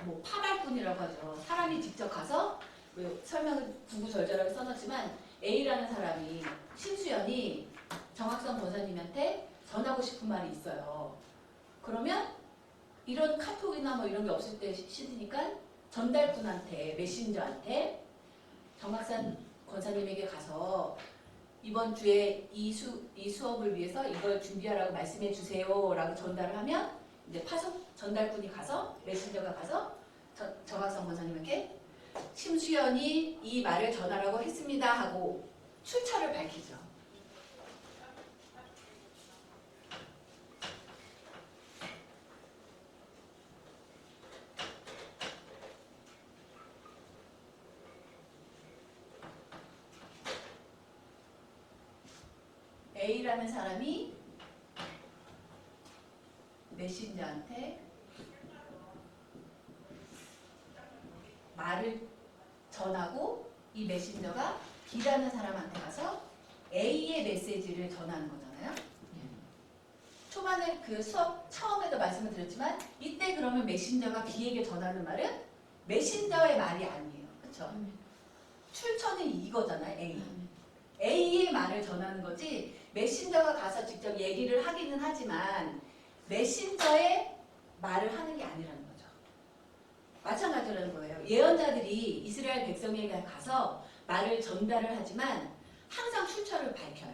뭐 파발꾼이라고 하죠. 사람이 직접 가서 설명을 구구절절하게 써놨지만 A라는 사람이 심수연이 정학성 권사님한테 전하고 싶은 말이 있어요. 그러면 이런 카톡이나 뭐 이런 게 없을 때 시드니까 전달꾼한테 메신저한테 정학산 권사님에게 가서 이번 주에 이 수업을 위해서 이걸 준비하라고 말씀해 주세요 라고 전달을 하면 이제 파송 전달꾼이 가서 메신저가 가서 정학성 권사님에게 심수연이 이 말을 전하라고 했습니다 하고 출처를 밝히죠. A라는 사람이 메신저한테 말을 전하고 이 메신저가 B라는 사람한테 가서 A의 메시지를 전하는 거잖아요. 초반에 그 수업 처음에도 말씀을 드렸지만 이때 그러면 메신저가 B에게 전하는 말은 메신저의 말이 아니에요. 그렇죠? 출처는 이거잖아, A. A의 말을 전하는 거지 메신저가 가서 직접 얘기를 하기는 하지만 메신저의 말을 하는 게 아니라는 거죠. 마찬가지라는 거예요. 예언자들이 이스라엘 백성에게 가서 말을 전달을 하지만 항상 출처를 밝혀요.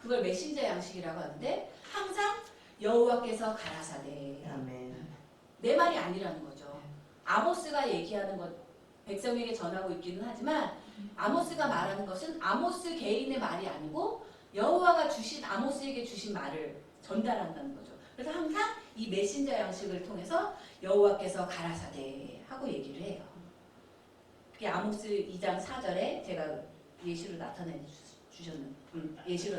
그걸 메신저 양식이라고 하는데 항상 여호와께서 가라사대 아멘. 내 말이 아니라는 거죠. 아모스가 얘기하는 것 백성에게 전하고 있기는 하지만 아모스가 말하는 것은 아모스 개인의 말이 아니고 여호와가 주신 아모스에게 주신 말을 전달한다는 거죠. 그래서 항상 이 메신저 양식을 통해서 여호와께서 가라사대 하고 얘기를 해요. 그게 아모스 2장 4절에 제가 예시로 나타내 주셨는 예시로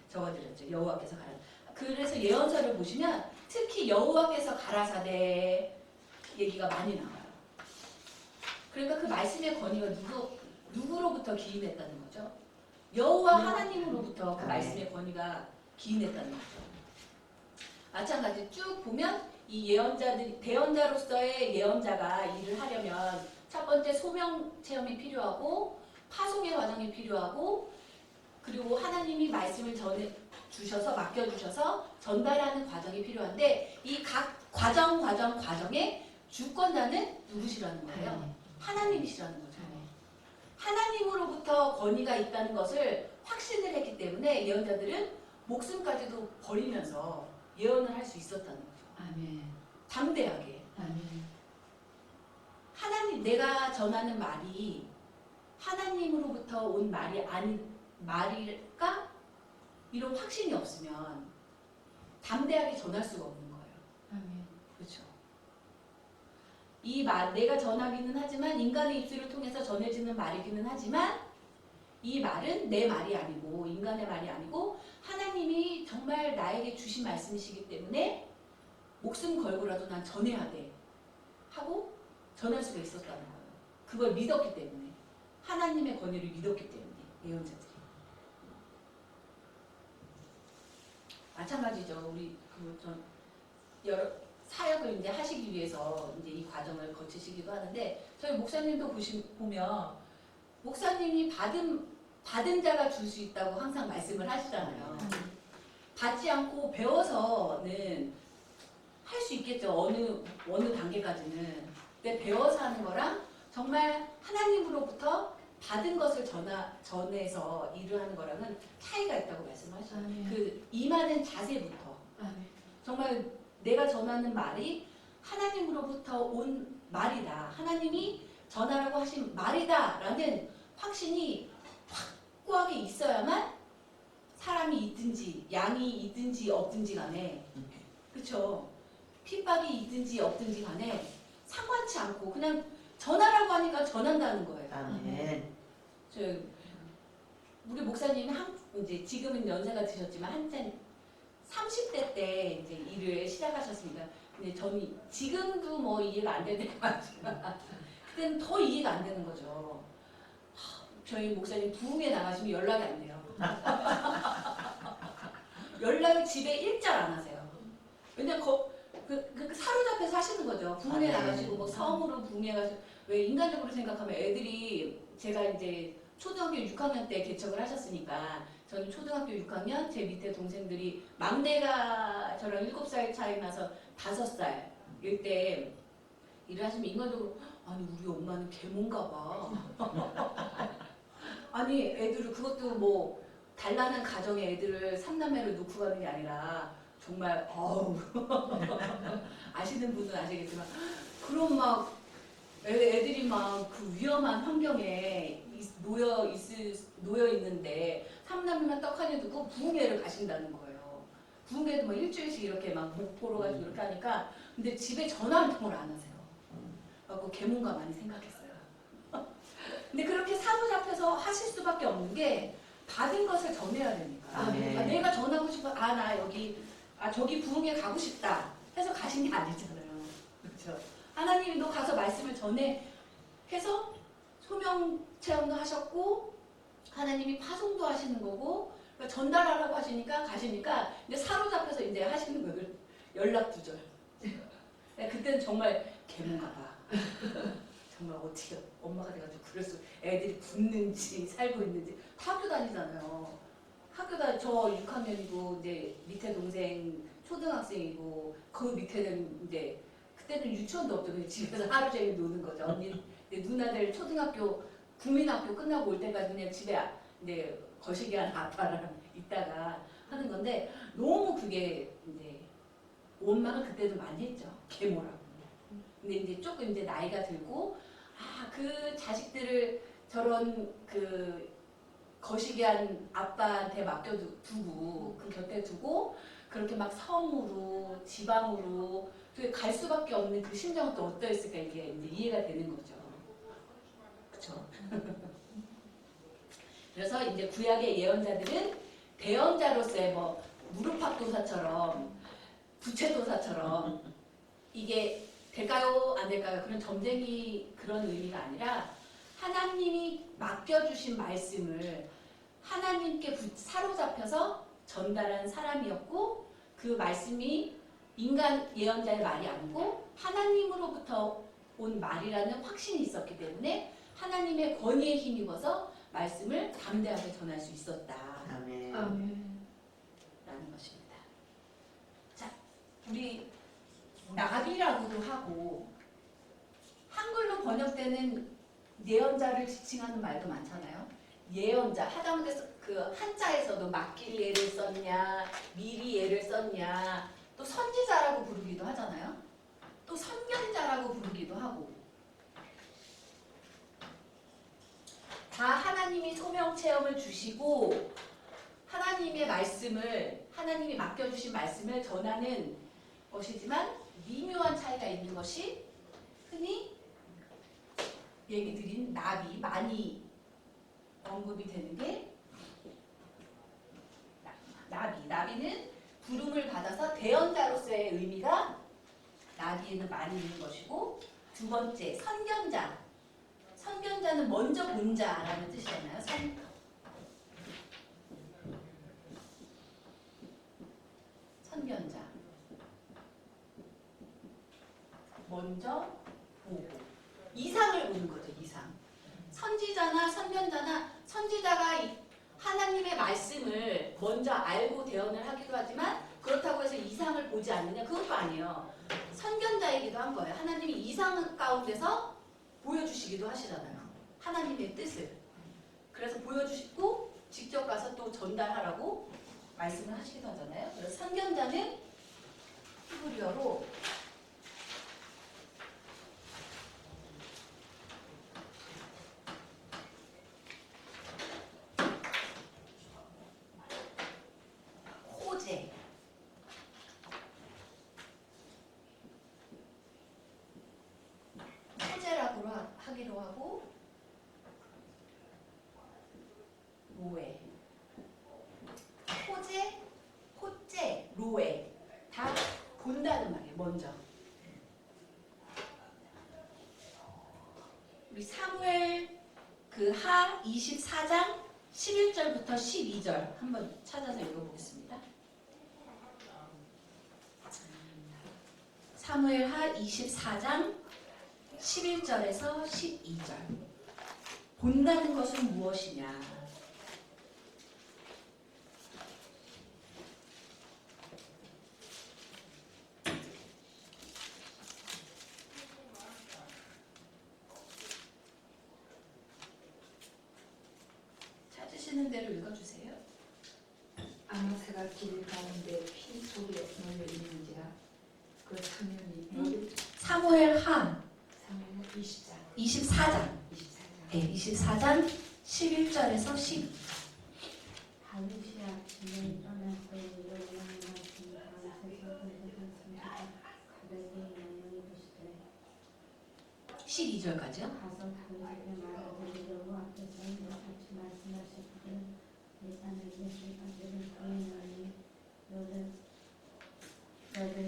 적어드렸죠. 여호와께서 가라. 그래서 예언서를 보시면 특히 여호와께서 가라사대 얘기가 많이 나와요. 그러니까 그 말씀의 권위가 누구로부터 기인했다는 거죠? 여호와 하나님으로부터 그 말씀의 권위가 기인했다는 거죠. 마찬가지 쭉 보면 이 예언자들 대언자로서의 예언자가 일을 하려면 첫 번째 소명 체험이 필요하고 파송의 과정이 필요하고 그리고 하나님이 말씀을 전해 주셔서 맡겨 주셔서 전달하는 과정이 필요한데 이 각 과정에 주권자는 누구시라는 거예요? 하나님이시라는 거죠. 하나님으로부터 권위가 있다는 것을 확신을 했기 때문에 예언자들은 목숨까지도 버리면서 예언을 할 수 있었다는 거죠. 아멘. 담대하게. 아멘. 하나님 내가 전하는 말이 하나님으로부터 온 말이 아닌 말일까? 이런 확신이 없으면 담대하게 전할 수가 없는 거예요. 아멘. 그렇죠. 이 말 내가 전하기는 하지만 인간의 입술을 통해서 전해지는 말이기는 하지만 이 말은 내 말이 아니고 인간의 말이 아니고 하나님이 정말 나에게 주신 말씀이시기 때문에 목숨 걸고라도 난 전해야 돼 하고 전할 수가 있었다는 거예요. 그걸 믿었기 때문에 하나님의 권위를 믿었기 때문에 예언자들이 마찬가지죠. 우리 여러 사역을 이제 하시기 위해서 이제 이 과정을 거치시기도 하는데 저희 목사님도 보면 목사님이 받은 자가 줄 수 있다고 항상 말씀을 하시잖아요. 받지 않고 배워서는 할 수 있겠죠. 어느 단계까지는. 근데 배워서 하는 거랑 정말 하나님으로부터 받은 것을 전해서 일을 하는 거랑은 차이가 있다고 말씀하시죠. 그 임하는 자세부터. 정말 내가 전하는 말이 하나님으로부터 온 말이다. 하나님이 전하라고 하신 말이다. 라는 확신이 확고하게 있어야만 사람이 있든지 양이 있든지 없든지 간에 그렇죠. 핍박이 있든지 없든지 간에 상관치 않고 그냥 전하라고 하니까 전한다는 거예요. 아멘. 우리 목사님이 이제 지금은 연세가 드셨지만 한참 30대 때 이제 일을 시작하셨습니다. 근데 저는 지금도 뭐 이해가 안 되는 것 같지만 그때는 더 이해가 안 되는 거죠. 저희 목사님 부흥회 나가시면 연락이 안 돼요. 연락을 집에 일절 안 하세요. 왜냐면 사로잡혀서 하시는 거죠. 부흥회 나가시고 뭐 성으로 부흥회 가시고 왜 인간적으로 생각하면 애들이 제가 이제 초등학교 6학년 때 개척을 하셨으니까 저는 초등학교 6학년 제 밑에 동생들이 막내가 저랑 7살 차이 나서 5살일 때 일을 하시면 인간적으로 아니 우리 엄마는 개몬가 봐. 아니 애들을 그것도 뭐 단란한 가정의 애들을 3남매를 놓고 가는 게 아니라 정말 아시는 분은 아시겠지만 그런 막 애들이 막 그 위험한 환경에 놓여 있는데 3남매만 떡하니 두고 부흥회를 가신다는 거예요. 부흥회도 뭐 일주일씩 이렇게 막 목포로 가지고 이렇게 하니까 근데 집에 전화 한 통을 안 하세요. 그래서 개몽가 많이 생각했어요. 근데 그렇게 사로잡혀서 하실 수밖에 없는 게 받은 것을 전해야 되니까. 내가 전하고 싶어. 나 저기 부흥회 가고 싶다. 해서 가신 게 아니잖아요. 그렇죠? 하나님이 너 가서 말씀을 전해 해서 소명 체험도 하셨고 하나님이 파송도 하시는 거고 그러니까 전달하라고 하시니까 가시니까 이제 사로잡혀서 이제 하시는 거예요. 연락 두절. 그때는 정말 개몽가 봐. 정말 어떻게 엄마가 돼가지고 그래서 애들이 붙는지 살고 있는지 학교 다니잖아요. 저 6학년이고 이제 밑에 동생 초등학생이고 그 밑에는 이제 그때는 유치원도 없죠. 그냥 집에서 하루 종일 노는 거죠. 언니 누나들 초등학교 국민학교 끝나고 올 때까지 그냥 집에 이제 거시기 한 아빠랑 있다가 하는 건데 너무 그게 이제 원망을 그때도 많이 했죠. 계모라고. 근데 이제 조금 이제 나이가 들고 그 자식들을 저런 그 거시기한 아빠한테 맡겨두고 그 곁에 두고 그렇게 막 섬으로 지방으로 갈 수밖에 없는 그 심정은 또 어떠했을까 이게 이제 이해가 되는 거죠. 그렇죠? 그래서 이제 구약의 예언자들은 대언자로서의 뭐 무릎팍도사처럼 부채도사처럼 이게 될까요 안 될까요 그런 점쟁이 그런 의미가 아니라 하나님이 맡겨주신 말씀을 하나님께 사로잡혀서 전달한 사람이었고 그 말씀이 인간 예언자의 말이 아니고 하나님으로부터 온 말이라는 확신이 있었기 때문에 하나님의 권위에 힘입어서 말씀을 담대하게 전할 수 있었다. 아멘. 아멘. 라는 것입니다. 자, 우리 나비라고도 하고 한글로 번역되는 예언자를 지칭하는 말도 많잖아요. 예언자 하다못해 그 한자에서도 맡길 예를 썼냐, 미리 예를 썼냐, 또 선지자라고 부르기도 하잖아요. 또 선견자라고 부르기도 하고. 다 하나님이 소명 체험을 주시고 하나님의 말씀을 하나님이 맡겨주신 말씀을 전하는 것이지만 미묘한 차이가 있는 것이 흔히 얘기 드린 나비, 많이 언급이 되는 게 나비는 부름을 받아서 대언자로서의 의미가 나비에는 많이 있는 것이고 두 번째 선견자는 먼저 본 자라는 뜻이잖아요. 선견자 먼저 보고 이상을 보는 거죠. 이상. 선지자가 하나님의 말씀을 먼저 알고 대언을 하기도 하지만 그렇다고 해서 이상을 보지 않느냐 그것도 아니에요. 선견자이기도 한 거예요. 하나님이 이상 가운데서 보여주시기도 하시잖아요. 하나님의 뜻을. 그래서 보여주시고 직접 가서 또 전달하라고 말씀을 하시기도 하잖아요. 그래서 선견자는 히브리어로 호재라고 하기도 하고 로에 호재, 로에 다 본다는 말이에요. 먼저 우리 사무엘 그 하 24장 11절부터 12절 한번 찾아서 읽어보겠습니다. 사무엘 하 24장 11절에서 12절. 본다는 것은 무엇이냐? 찾으시는 대로 읽어주세요. 아모새가 길 가운데 피 속에 몰려 있는지라 그 청년이 사무엘 하 24장 24장 11절에서 12절. 할루시아 진행 떠나서 여호와의 말씀 가운데서 건져진 선지자 가벨의 명령이 되시되 12절까지요. 가서 당신의 말을 여호와 앞에서 이같이 말씀하셨거든 예산을 예술 가지는 그의 말이 너를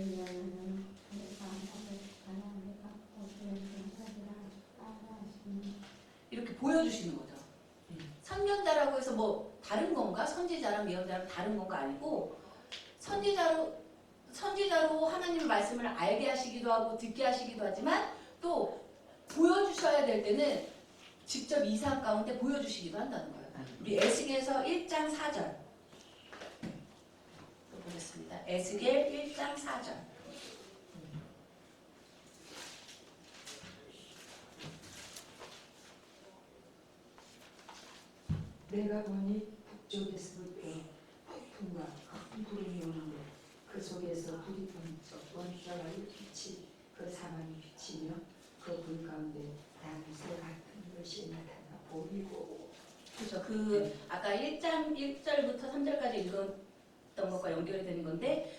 위하여는 내가 하나님의 내가 고수의 전사지라 따라 하시니 이렇게 보여주시는 거죠. 선견자라고 해서 뭐 다른 건가? 선지자랑 예언자랑 다른 건가 아니고 선지자로 하나님의 말씀을 알게 하시기도 하고 듣게 하시기도 하지만 또 보여주셔야 될 때는 직접 이사 가운데 보여주시기도 한다는 거예요. 우리 에스겔서 1장 4절 또 보겠습니다. 에스겔 1장 4절. 내가 보니 북쪽에서부터 폭풍과 큰 구름이 오는데 그 속에서 불이 번쩍번쩍하는 빛이 그 사방에 비치며 그 불 가운데 단새 같은 것이 나타나 보이고. 그렇죠. 그 아까 1장 1절부터 3절까지 읽었던 것과 연결이 되는 건데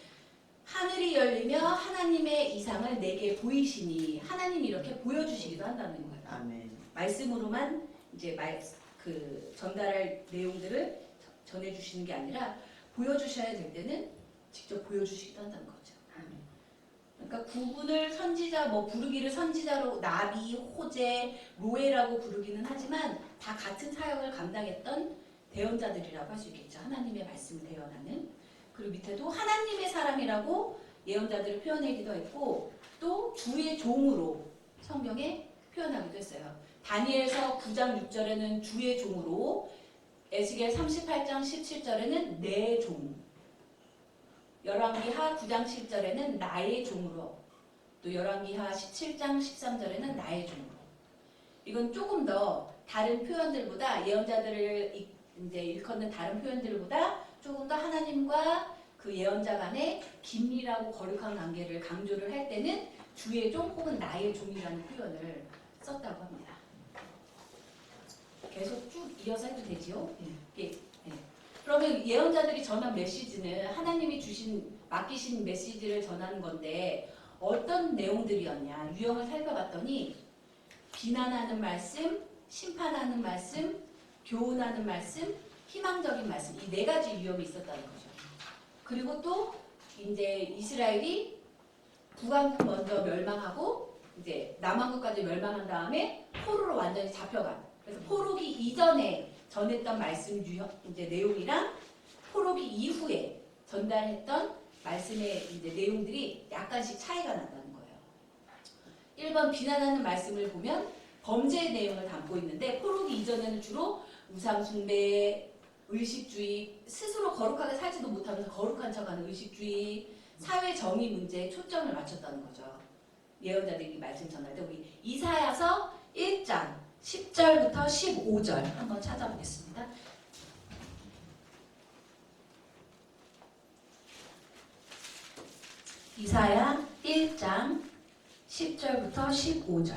하늘이 열리며 하나님의 이상을 내게 보이시니 하나님이 이렇게 보여주시기도 한다는 거예요. 아멘. 말씀으로만 이제 그 전달할 내용들을 전해주시는 게 아니라 보여주셔야 될 때는 직접 보여주시기도 한다는 거죠. 그러니까 구분을 선지자 부르기를 선지자로 나비, 호재, 로에라고 부르기는 하지만 다 같은 사역을 감당했던 대언자들이라고 할 수 있겠죠. 하나님의 말씀을 대언하는. 그리고 밑에도 하나님의 사람이라고 예언자들을 표현하기도 했고 또 주의 종으로 성경에 표현하기도 했어요. 다니엘서 9장 6절에는 주의 종으로, 에스겔 38장 17절에는 내 종, 열왕기하 9장 7절에는 나의 종으로, 또 열왕기하 17장 13절에는 나의 종으로. 이건 조금 더 다른 표현들보다 예언자들을 이제 일컫는 다른 표현들보다 조금 더 하나님과 그 예언자 간의 긴밀하고 거룩한 관계를 강조를 할 때는 주의 종 혹은 나의 종이라는 표현을 썼다고 합니다. 계속 쭉 이어서 해도 되지요? 예. 그러면 예언자들이 전한 메시지는 하나님이 맡기신 메시지를 전하는 건데 어떤 내용들이었냐? 유형을 살펴봤더니 비난하는 말씀, 심판하는 말씀, 교훈하는 말씀, 희망적인 말씀, 이 네 가지 유형이 있었다는 거죠. 그리고 또 이제 이스라엘이 북왕국 먼저 멸망하고 이제 남왕국까지 멸망한 다음에 포로로 완전히 잡혀간. 그래서 포로기 이전에 전했던 말씀 유형 이제 내용이랑 포로기 이후에 전달했던 말씀의 이제 내용들이 약간씩 차이가 난다는 거예요. 1번 비난하는 말씀을 보면 범죄의 내용을 담고 있는데 포로기 이전에는 주로 우상 숭배, 의식주의, 스스로 거룩하게 살지도 못하면서 거룩한 척하는 의식주의, 사회 정의 문제에 초점을 맞췄다는 거죠. 예언자들이 말씀 전할 때 우리 이사야서 1장 10절부터 15절 한번 찾아보겠습니다. 이사야 1장 10절부터 15절.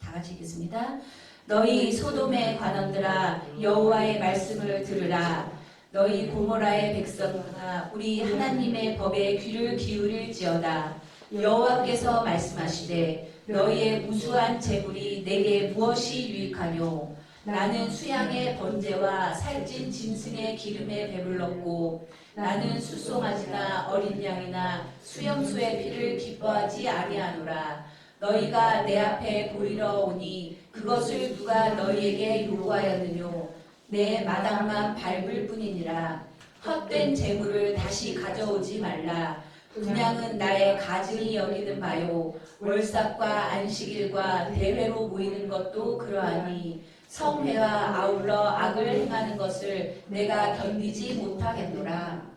다 같이 읽겠습니다. 너희 소돔의 관원들아 여호와의 말씀을 들으라. 너희 고모라의 백성들아 우리 하나님의 법에 귀를 기울일지어다. 여호와께서 말씀하시되 너희의 무수한 재물이 내게 무엇이 유익하뇨? 나는 수양의 번제와 살찐 짐승의 기름에 배불렀고 나는 숫송아지나 어린 양이나 수염소의 피를 기뻐하지 아니하노라. 너희가 내 앞에 보이러 오니 그것을 누가 너희에게 요구하였느뇨? 내 마당만 밟을 뿐이니라. 헛된 재물을 다시 가져오지 말라. 분양은 나의 가증히 여기는 바요. 월삭과 안식일과 대회로 모이는 것도 그러하니 성회와 아울러 악을 행하는 것을 내가 견디지 못하겠노라.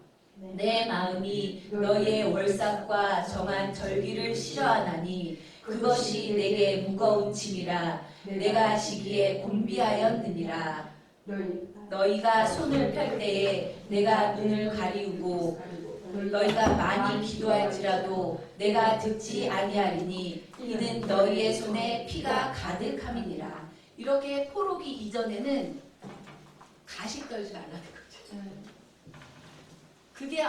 내 마음이 너희의 월삭과 정한 절기를 싫어하나니 그것이 내게 무거운 짐이라. 내가 지기에 곤비하였느니라. 너희가 손을 펼 때에 내가 눈을 가리우고 너희가 많이 기도할지라도 내가 듣지 아니하리니 이는 너희의 손에 피가 가득함이니라. 이렇게 포로기 이전에는 가식 떨지 말라는 거죠. 그게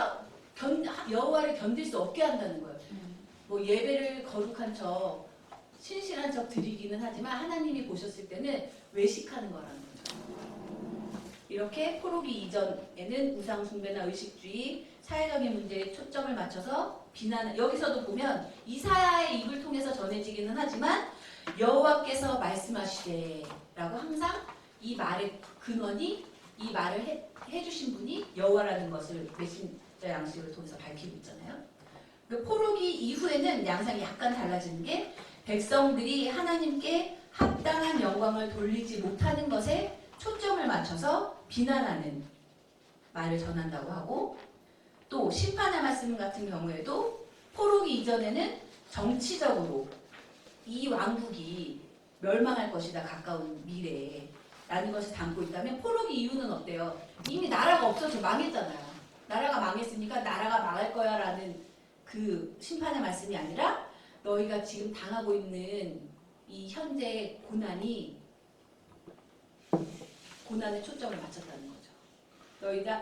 여호와를 견딜 수 없게 한다는 거예요. 뭐 예배를 거룩한 척, 신실한 척 드리기는 하지만 하나님이 보셨을 때는 외식하는 거라는 거죠. 이렇게 포로기 이전에는 우상 숭배나 의식주의, 사회적인 문제에 초점을 맞춰서 비난. 여기서도 보면 이사야의 입을 통해서 전해지기는 하지만 여호와께서 말씀하시되라고 항상 이 말의 근원이 이 말을 해주신 분이 여호와라는 것을 메신저 양식을 통해서 밝히고 있잖아요. 그 포로기 이후에는 양상이 약간 달라지는 게 백성들이 하나님께 합당한 영광을 돌리지 못하는 것에 초점을 맞춰서 비난하는 말을 전한다고 하고, 또 심판의 말씀 같은 경우에도 포로기 이전에는 정치적으로 이 왕국이 멸망할 것이다 가까운 미래라는 것을 담고 있다면, 포로기 이후는 어때요? 이미 나라가 없어서 망했잖아요. 나라가 망했으니까 나라가 망할 거야 라는 그 심판의 말씀이 아니라 너희가 지금 당하고 있는 이 현재의 고난에 초점을 맞췄다는 거죠.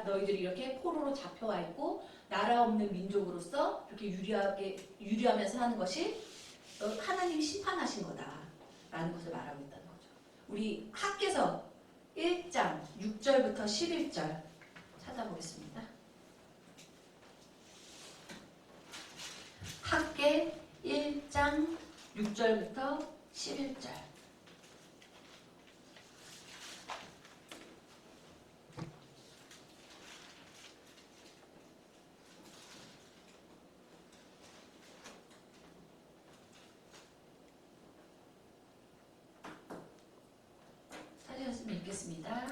너희들이 이렇게 포로로 잡혀와 있고 나라 없는 민족으로서 이렇게 유리하면서 하는 것이 하나님이 심판하신 거다라는 것을 말하고 있다는 거죠. 우리 학개서 1장 6절부터 11절 찾아보겠습니다. 학개 1장 6절부터 11절. 찾으셨으면 읽겠습니다.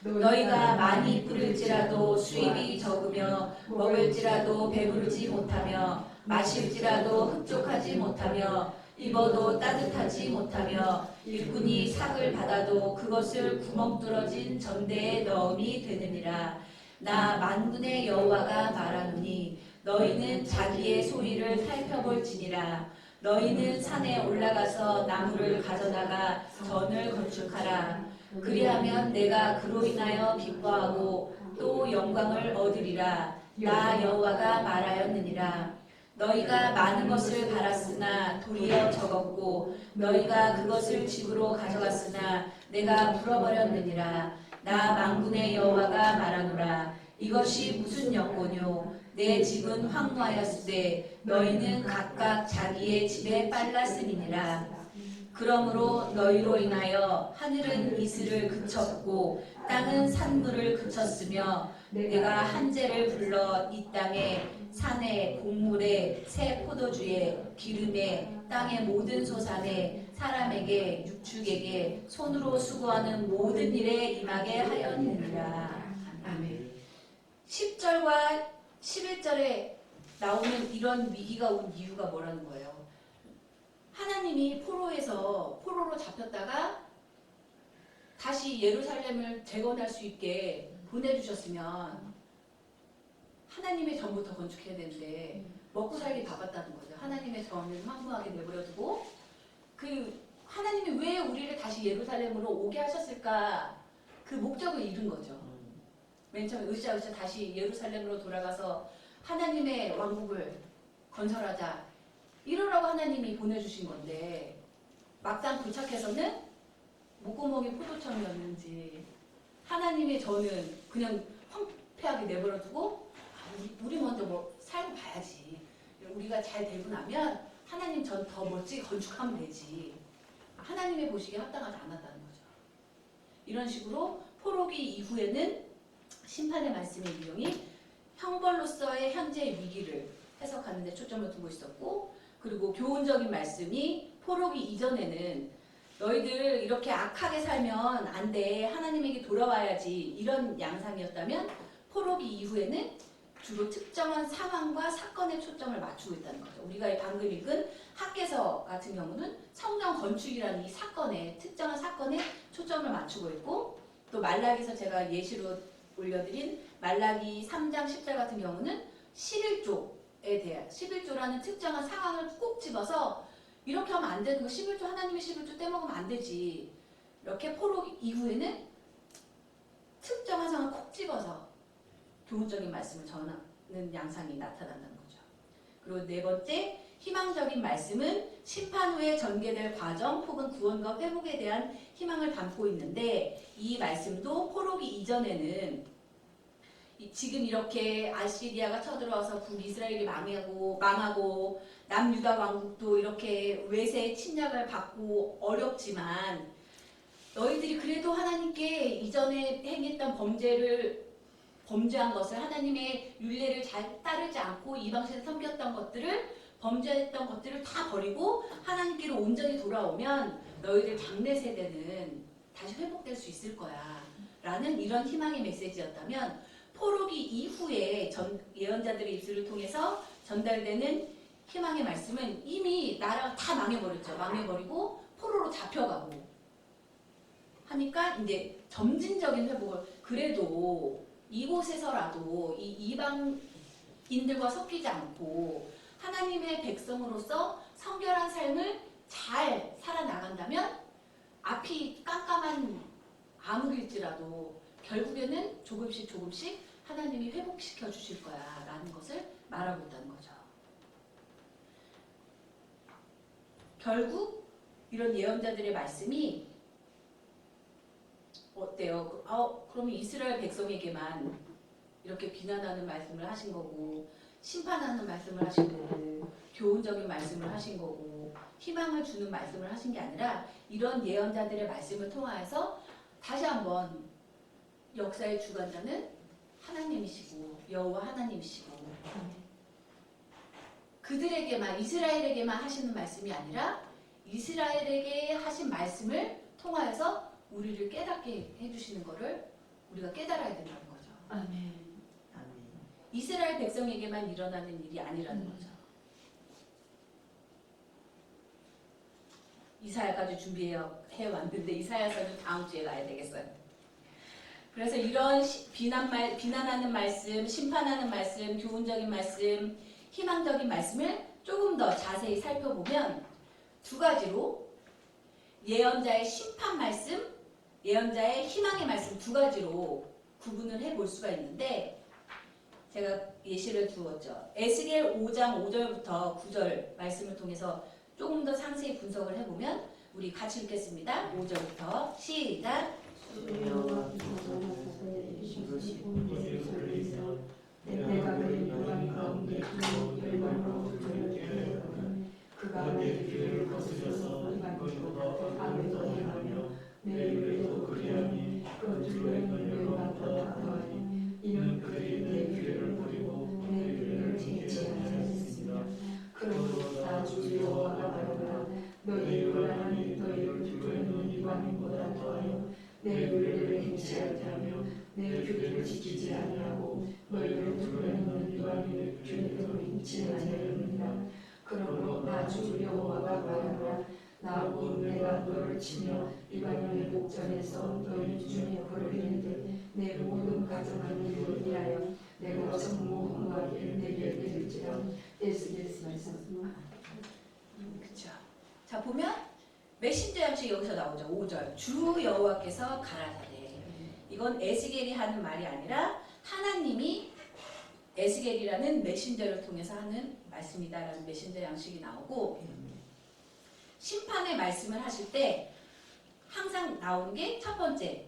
너희가 많이 뿌릴지라도 수입이 적으며 먹을지라도 배부르지 못하며 마실지라도 흡족하지 못하며 입어도 따뜻하지 못하며 일꾼이 삭을 받아도 그것을 구멍 뚫어진 전대에 넣음이 되느니라. 나 만군의 여호와가 말하노니 너희는 자기의 소리를 살펴볼지니라. 너희는 산에 올라가서 나무를 가져다가 전을 건축하라. 그리하면 내가 그로 인하여 기뻐하고 또 영광을 얻으리라. 나 여호와가 말하였느니라. 너희가 많은 것을 바랐으나 도리어 적었고 너희가 그것을 집으로 가져갔으나 내가 물어버렸느니라. 나 만군의 여호와가 말하노라. 이것이 무슨 연고뇨? 내 집은 황무하였으되 너희는 각각 자기의 집에 빨랐음이니라. 그러므로 너희로 인하여 하늘은 이슬을 그쳤고 땅은 산물을 그쳤으며 내가 한재를 불러 이 땅에 산에 곡물에 새 포도주에 기름에 땅의 모든 소산에 사람에게 육축에게 손으로 수고하는 모든 일에 임하게 하였느니라. 아멘. 10절과 11절에 나오는 이런 위기가 온 이유가 뭐라는 거예요? 하나님이 포로로 잡혔다가 다시 예루살렘을 재건할 수 있게 보내주셨으면 하나님의 전부터 건축해야 되는데 먹고 살기 바빴다는 거죠. 하나님의 전을 황무하게 내버려두고 그 하나님이 왜 우리를 다시 예루살렘으로 오게 하셨을까? 그 목적을 잃은 거죠. 맨 처음에 으쌰으쌰 다시 예루살렘으로 돌아가서 하나님의 왕국을 건설하자 이러라고 하나님이 보내주신 건데 막상 도착해서는 목구멍이 포도청이었는지 하나님의 전은 그냥 황폐하게 내버려두고 우리 먼저 뭐 살고 봐야지. 우리가 잘 되고 나면 하나님 전 더 멋지게 건축하면 되지. 하나님의 보시기에 합당하지 않았다는 거죠. 이런 식으로 포로기 이후에는 심판의 말씀의 유형이 형벌로서의 현재의 위기를 해석하는 데 초점을 두고 있었고, 그리고 교훈적인 말씀이 포로기 이전에는 너희들 이렇게 악하게 살면 안 돼. 하나님에게 돌아와야지. 이런 양상이었다면 포로기 이후에는 주로 특정한 상황과 사건에 초점을 맞추고 있다는 거죠. 우리가 방금 읽은 학개서 같은 경우는 성전 건축이라는 이 사건에 특정한 사건에 초점을 맞추고 있고, 또 말라기서 제가 예시로 올려드린 말라기 3장 10절 같은 경우는 11조에 대한 11조라는 특정한 상황을 꼭 집어서 이렇게 하면 안 되는 거 11조 하나님의 11조 떼먹으면 안 되지. 이렇게 포로 이후에는 특정한 상황을 콕 집어서 교훈적인 말씀을 전하는 양상이 나타난다는 거죠. 그리고 네 번째 희망적인 말씀은 심판 후에 전개될 과정 혹은 구원과 회복에 대한 희망을 담고 있는데, 이 말씀도 포로기 이전에는 지금 이렇게 아시리아가 쳐들어와서 북이스라엘이 망하고 남유다 왕국도 이렇게 외세의 침략을 받고 어렵지만 너희들이 그래도 하나님께 이전에 행했던 범죄한 것을 하나님의 율례를 잘 따르지 않고 이방신을 섬겼던 것들을 범죄했던 것들을 다 버리고 하나님께로 온전히 돌아오면 너희들 장래 세대는 다시 회복될 수 있을 거야 라는 이런 희망의 메시지였다면 포로기 이후에 예언자들의 입술을 통해서 전달되는 희망의 말씀은 이미 나라가 다 망해버렸죠. 망해버리고 포로로 잡혀가고 하니까 이제 점진적인 회복을 그래도 이곳에서라도 이 이방인들과 섞이지 않고 하나님의 백성으로서 성결한 삶을 잘 살아나간다면 앞이 깜깜한 암흑일지라도 결국에는 조금씩 하나님이 회복시켜 주실 거야 라는 것을 말하고 있다는 거죠. 결국 이런 예언자들의 말씀이 어때요? 그러면 이스라엘 백성에게만 이렇게 비난하는 말씀을 하신 거고 심판하는 말씀을 하신 거고 교훈적인 말씀을 하신 거고 희망을 주는 말씀을 하신 게 아니라 이런 예언자들의 말씀을 통하여서 다시 한번 역사의 주관자는 하나님이시고 여호와 하나님이시고 그들에게만 이스라엘에게만 하시는 말씀이 아니라 이스라엘에게 하신 말씀을 통하여서 우리를 깨닫게 해주시는 것을 우리가 깨달아야 된다는 거죠. 아멘. 이스라엘 백성에게만 일어나는 일이 아니라는 거죠. 이사야까지 준비해 왔는데 이사야서는 다음 주에 가야 되겠어요. 그래서 이런 비난하는 말씀, 심판하는 말씀, 교훈적인 말씀, 희망적인 말씀을 조금 더 자세히 살펴보면 두 가지로 예언자의 심판 말씀, 예언자의 희망의 말씀 두 가지로 구분을 해볼 수가 있는데 제가 예시를 두었죠. 에스겔 5장 5절부터 9절 말씀을 통해서 조금 더 상세히 분석을 해보면 우리 같이 읽겠습니다. 5절부터 시작. 내가 그의 무관 가운데 열방으로 그를 그가 내 길을 거스려서 이방보다 악을 더하며 내 율례도 그리하니 그 둘레는 열방보다 더하니 이는 그들이 내 규례를 버리고 내 율례를 지키지 아니하였습니다. 그러므로 나 주 여호와가 말하노라 너희 요란하니 너희를 두고 있는 이방인보다 더하여 내 율례를 행치 아니하며 내 규례를 지키지 아니하고 너희를 두고 있는 이방인의 규례를 행치 아니하였느니라. 그러므로 나 주 여호와가 말하노라 나 곧 내가 너를 치며 이방인의 목전에서 너희 중에 버리는데 내 모든 가정한 일을 위하여 내가 정모하게 내게 이를지라. 에스겔서 말씀. 그렇죠. 자 보면 메신저 양식 여기서 나오죠. 5절 주 여호와께서 가라사대. 이건 에스겔이 하는 말이 아니라 하나님이 에스겔이라는 메신저를 통해서 하는 말씀이다라는 메신저 양식이 나오고 심판의 말씀을 하실 때 항상 나오는 게 첫 번째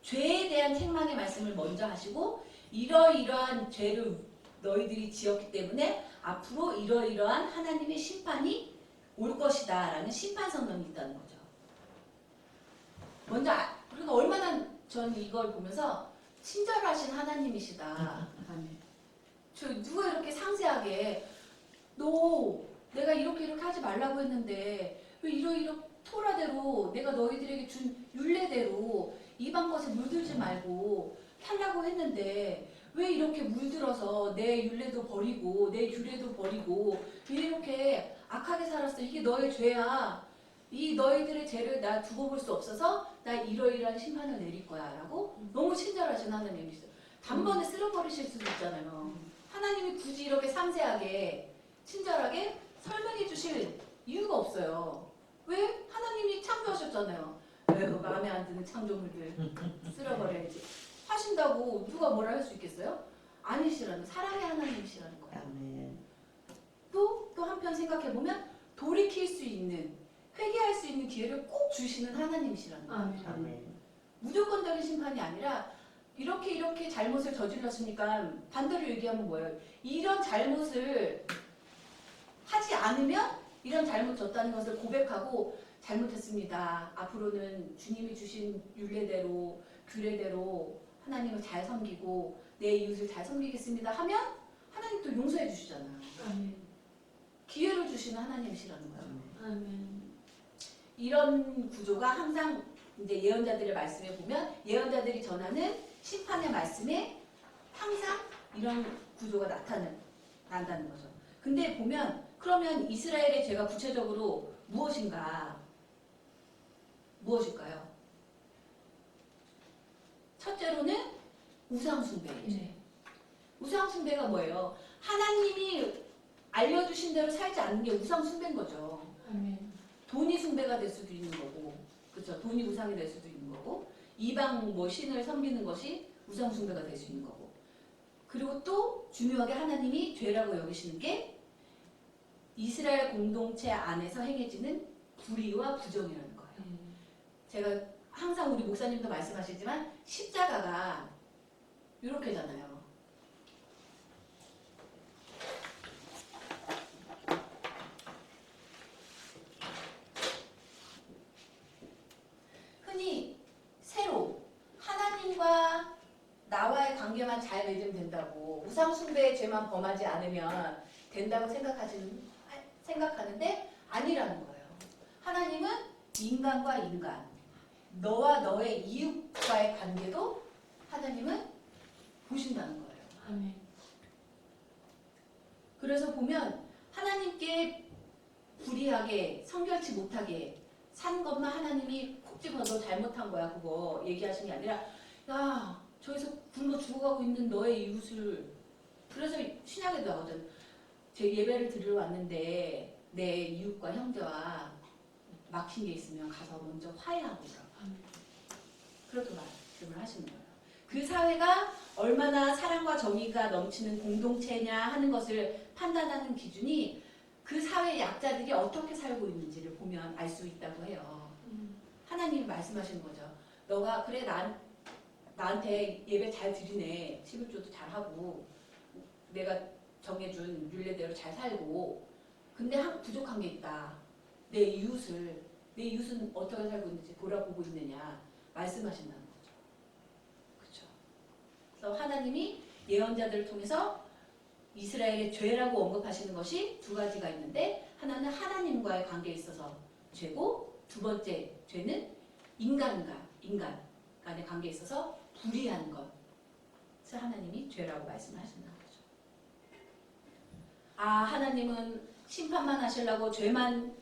죄에 대한 책망의 말씀을 먼저 하시고 이러이러한 죄를 너희들이 지었기 때문에 앞으로 이러이러한 하나님의 심판이 올 것이다 라는 심판 선언이 있다는 거죠. 먼저 그러니까 얼마나 전 이걸 보면서 친절하신 하나님이시다. 저 누가 이렇게 상세하게 내가 이렇게 하지 말라고 했는데 왜 이러이러 토라대로 내가 너희들에게 준 율례대로 이방 것에 물들지 말고 하려고 했는데 왜 이렇게 물들어서 내 율례도 버리고 내 규례도 버리고 왜 이렇게 악하게 살았어? 이게 너의 죄야. 이 너희들의 죄를 나 두고 볼 수 없어서 나 이러이러한 심판을 내릴 거야 라고 너무 친절하신 하나님이시죠. 단번에 쓸어버리실 수도 있잖아요. 하나님이 굳이 이렇게 상세하게 친절하게 설명해 주실 이유가 없어요. 왜? 하나님이 창조하셨잖아요. 에휴 마음에 안 드는 창조물들 쓸어버려야지 하신다고 누가 뭐라 할 수 있겠어요? 아니시라는 사랑의 하나님이시라는 거예요. 또 한편 생각해보면 돌이킬 수 있는 회개할 수 있는 기회를 꼭 주시는 하나님이시라는 거예요. 무조건적인 심판이 아니라 이렇게 잘못을 저질렀으니까 반대로 얘기하면 뭐예요? 이런 잘못을 하지 않으면 이런 잘못 졌다는 것을 고백하고 잘못했습니다. 앞으로는 주님이 주신 율례대로 규례대로 하나님을 잘 섬기고 내 이웃을 잘 섬기겠습니다 하면 하나님 또 용서해 주시잖아요. 아멘. 기회를 주시는 하나님이시라는 거예요. 아멘. 이런 구조가 항상 이제 예언자들의 말씀에 보면 예언자들이 전하는 심판의 말씀에 항상 이런 구조가 난다는 거죠. 근데 보면 그러면 이스라엘의 죄가 구체적으로 무엇일까요? 첫째로는 우상숭배이죠. 네. 우상숭배가 뭐예요? 하나님이 알려주신 대로 살지 않는 게 우상숭배인 거죠. 아멘. 돈이 숭배가 될 수도 있는 거고, 그렇죠? 돈이 우상이 될 수도 있는 거고, 이방 신을 섬기는 것이 우상 숭배가 될 수 있는 거고, 그리고 또 중요하게 하나님이 죄라고 여기시는 게 이스라엘 공동체 안에서 행해지는 불의와 부정이라는 거예요. 제가 항상 우리 목사님도 말씀하시지만 십자가가 이렇게잖아요. 흔히 새로 하나님과 나와의 관계만 잘 맺으면 된다고, 우상숭배의 죄만 범하지 않으면 된다고 생각하는데 아니라는 거예요. 하나님은 인간과 인간, 너와 너의 이웃과의 관계도 하나님은 보신다는 거예요. 아멘. 그래서 보면 하나님께 불의하게 성결치 못하게 산 것만 하나님이 콕 집어서 잘못한 거야 그거 얘기하신 게 아니라, 야 저기서 굶어 죽어가고 있는 너의 이웃을, 그래서 신약에도 나오거든. 제 예배를 드리러 왔는데 내 이웃과 형제와 막힌 게 있으면 가서 먼저 화해하고 오라고. 그렇게 말씀을 하시는 거예요. 그 사회가 얼마나 사랑과 정의가 넘치는 공동체냐 하는 것을 판단하는 기준이 그 사회의 약자들이 어떻게 살고 있는지를 보면 알 수 있다고 해요. 하나님이 말씀하시는 거죠. 너가 그래 나한테 예배 잘 드리네, 11조도 잘하고 내가 정해준 율례대로 잘 살고, 근데 부족한 게 있다. 내 이웃은 어떻게 살고 있는지 돌아보고 있느냐 말씀하신다는 거죠. 그렇죠. 그래서 하나님이 예언자들을 통해서 이스라엘의 죄라고 언급하시는 것이 두 가지가 있는데, 하나는 하나님과의 관계에 있어서 죄고, 두 번째 죄는 인간 간의 관계에 있어서 불의한 것을 하나님이 죄라고 말씀하신다는 거죠. 하나님은 심판만 하시려고 죄만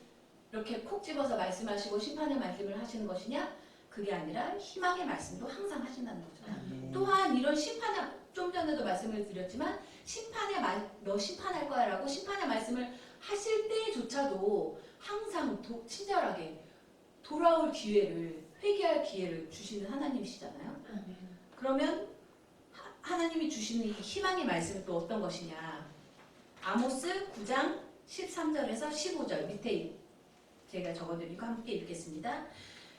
이렇게 콕 집어서 말씀하시고 심판의 말씀을 하시는 것이냐? 그게 아니라 희망의 말씀도 항상 하신다는 거죠. 또한 이런 좀 전에도 말씀을 드렸지만 너 심판할 거야 라고 심판의 말씀을 하실 때조차도 항상 친절하게 돌아올 기회를, 회개할 기회를 주시는 하나님이시잖아요. 그러면 하나님이 주시는 이 희망의 말씀은 또 어떤 것이냐? 아모스 9장 13절에서 15절 밑에 제가 적어드리고 함께 읽겠습니다.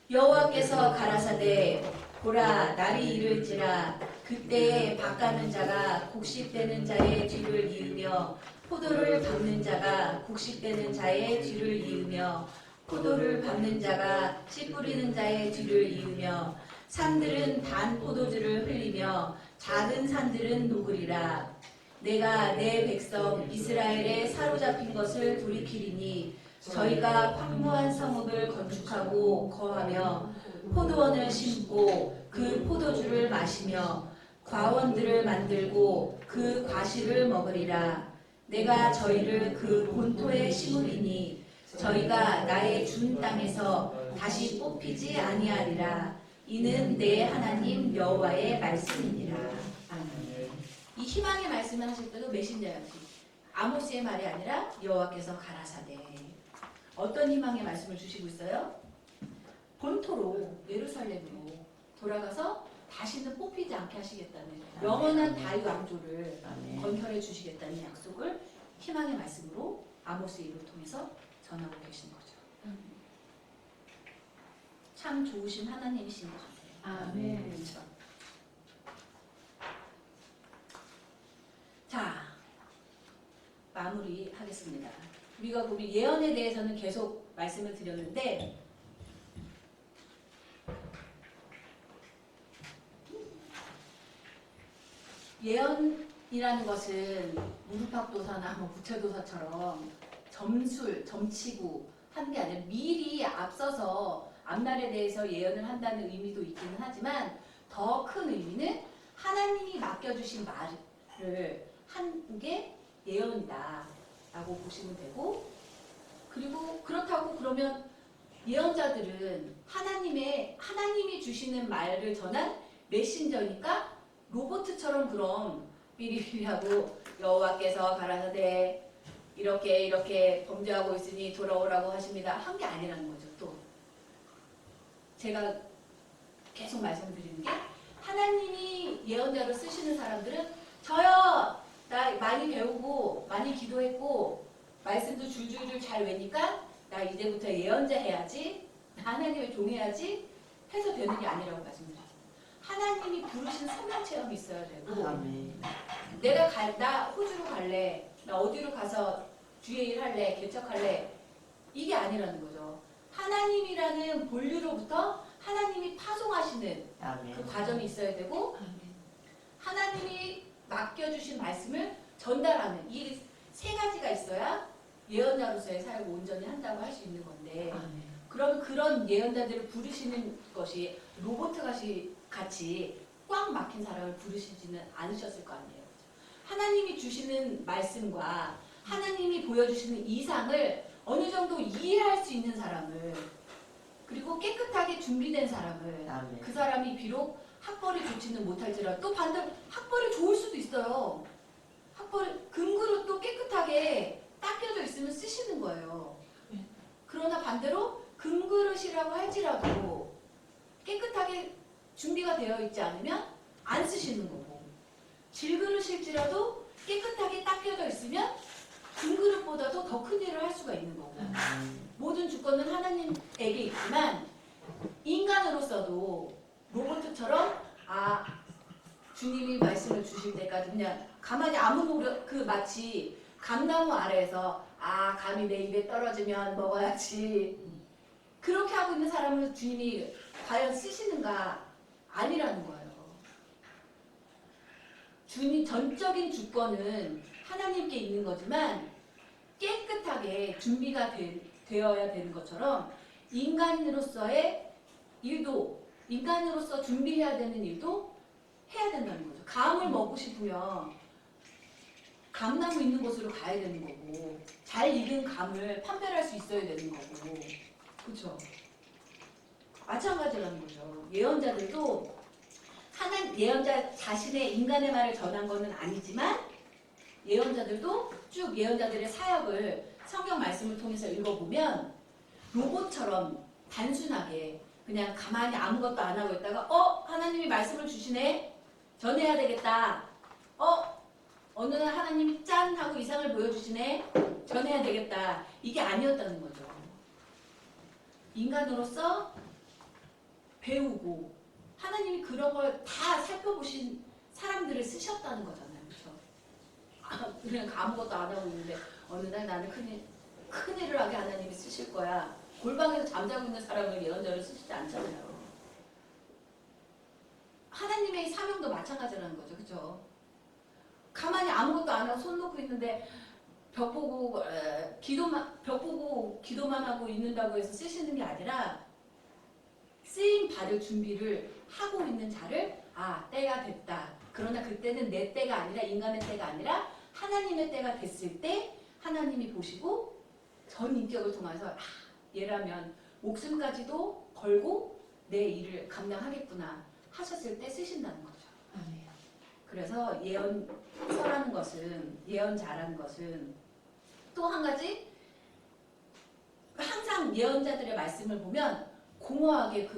여호와께서 가라사대 보라 날이 이를지라 그때에 밭가는 자가 곡식되는 자의 뒤를 이으며 포도를 밟는 자가 곡식되는 자의 뒤를 이으며 포도를 밟는 자가 씨 뿌리는 자의 뒤를 이으며 산들은 단 포도주를 흘리며 작은 산들은 녹으리라. 내가 내 백성 이스라엘에 사로잡힌 것을 돌이키리니 저희가 황무한 성읍을 건축하고 거하며 포도원을 심고 그 포도주를 마시며 과원들을 만들고 그 과실을 먹으리라. 내가 저희를 그 본토에 심으리니 저희가 나의 준 땅에서 다시 뽑히지 아니하리라. 이는 내 하나님 여호와의 말씀이니라. 아멘. 이 희망의 말씀을 하실 때도 메신저였지. 아모스의 말이 아니라 여호와께서 가라사대. 어떤 희망의 말씀을 주시고 있어요? 본토로 예루살렘으로 돌아가서 다시는 뽑히지 않게 하시겠다는 영원한 다윗 왕조를 건설해 주시겠다는 약속을 희망의 말씀으로 아모스의 입을 통해서 전하고 계신 거죠. 참 좋으신 하나님이신 것 같아요. 아멘. 그렇죠? 마무리하겠습니다. 우리가 우리 예언에 대해서는 계속 말씀을 드렸는데 예언이라는 것은 무릎팍도사나 뭐 부채도사처럼 점술, 점치고 하는 게 아니라 미리 앞서서 앞날에 대해서 예언을 한다는 의미도 있기는 하지만 더 큰 의미는 하나님이 맡겨주신 말을 한 게 예언이다 라고 보시면 되고, 그리고 그렇다고 그러면 예언자들은 하나님이 주시는 말을 전한 메신저니까 로봇처럼 그럼 삐리삐리하고 여호와께서 가라사대 이렇게 범죄하고 있으니 돌아오라고 하십니다 한 게 아니라는 거죠. 또 제가 계속 말씀드리는 게 하나님이 예언자로 쓰시는 사람들은 저요 나 많이 배우고 많이 기도했고 말씀도 줄줄줄 잘 외니까 나 이제부터 예언자 해야지, 하나님의 종해야지 해서 되는 게 아니라고 말씀드렸어요. 하나님이 부르신 성령 체험이 있어야 되고, 나 호주로 갈래, 나 어디로 가서 주의 일 할래, 개척할래, 이게 아니라는 거죠. 하나님이라는 본류로부터 하나님이 파송하시는 그 과정이 있어야 되고, 하나님이 맡겨주신 말씀을 전달하는 이 세 가지가 있어야 예언자로서의 사역을 온전히 한다고 할 수 있는 건데, 그럼 그런 예언자들을 부르시는 것이 로봇 같이 꽉 막힌 사람을 부르시지는 않으셨을 거 아니에요. 하나님이 주시는 말씀과 하나님이 보여주시는 이상을 어느 정도 이해할 수 있는 사람을, 그리고 깨끗하게 준비된 사람을, 그 사람이 비록 학벌이 좋지는 못할지라도 또 반대로 학벌이 좋을 수도 있어요. 금그릇도 깨끗하게 닦여져 있으면 쓰시는 거예요. 그러나 반대로 금그릇이라고 할지라도 깨끗하게 준비가 되어 있지 않으면 안 쓰시는 거고, 질그릇일지라도 깨끗하게 닦여져 있으면 금그릇보다도 더 큰 일을 할 수가 있는 거고, 모든 주권은 하나님에게 있지만 인간으로서도 로봇처럼 주님이 말씀을 주실 때까지 그냥 가만히 아무 노력, 마치 감나무 아래에서 감이 내 입에 떨어지면 먹어야지, 그렇게 하고 있는 사람을 주님이 과연 쓰시는가? 아니라는 거예요. 주님 전적인 주권은 하나님께 있는 거지만 깨끗하게 준비가 되어야 되는 것처럼 인간으로서의 일도, 인간으로서 준비해야 되는 일도 해야 된다는 거죠. 감을 먹고 싶으면 감나무 있는 곳으로 가야 되는 거고, 잘 익은 감을 판별할 수 있어야 되는 거고, 그렇죠? 마찬가지라는 거죠. 예언자들도 예언자 자신의 인간의 말을 전한 것은 아니지만 예언자들도 쭉 예언자들의 사역을 성경 말씀을 통해서 읽어보면 로봇처럼 단순하게 그냥 가만히 아무것도 안 하고 있다가 하나님이 말씀을 주시네, 전해야 되겠다. 어느 날 하나님이 짠 하고 이상을 보여주시네, 전해야 되겠다. 이게 아니었다는 거죠. 인간으로서 배우고 하나님이 그런 걸 다 살펴보신 사람들을 쓰셨다는 거잖아요. 그렇죠? 그냥 아무것도 안 하고 있는데 어느 날 나는 큰일을 하게 하나님이 쓰실 거야. 골방에서 잠자고 있는 사람을 예언자를 쓰시지 않잖아요. 하나님의 사명도 마찬가지라는 거죠. 그렇죠? 가만히 아무것도 안 하고 손 놓고 있는데 벽 보고 기도만 하고 있는다고 해서 쓰시는 게 아니라 쓰임 받을 준비를 하고 있는 자를 때가 됐다. 그러나 그때는 내 때가 아니라 인간의 때가 아니라 하나님의 때가 됐을 때 하나님이 보시고 전 인격을 통해서 얘라면 목숨까지도 걸고 내 일을 감당하겠구나 하셨을 때 쓰신다는 거죠. 그래서 예언서라는 것은, 예언자라는 것은 또 한 가지, 항상 예언자들의 말씀을 보면 공허하게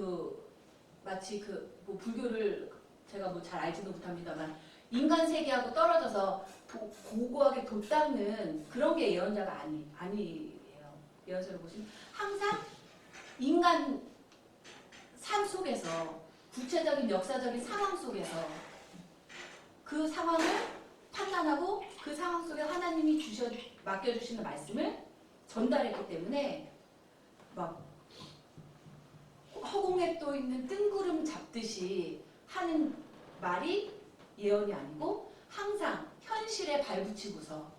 마치 뭐 불교를 제가 뭐 잘 알지도 못합니다만 인간 세계하고 떨어져서 고고하게 돋닦는 그런 게 예언자가 아니에요. 예언서를 보시면 항상 인간 삶 속에서, 구체적인 역사적인 상황 속에서 그 상황을 판단하고 그 상황 속에 하나님이 맡겨주시는 말씀을 전달했기 때문에 막 허공에 떠 있는 뜬구름 잡듯이 하는 말이 예언이 아니고 항상 현실에 발붙이고서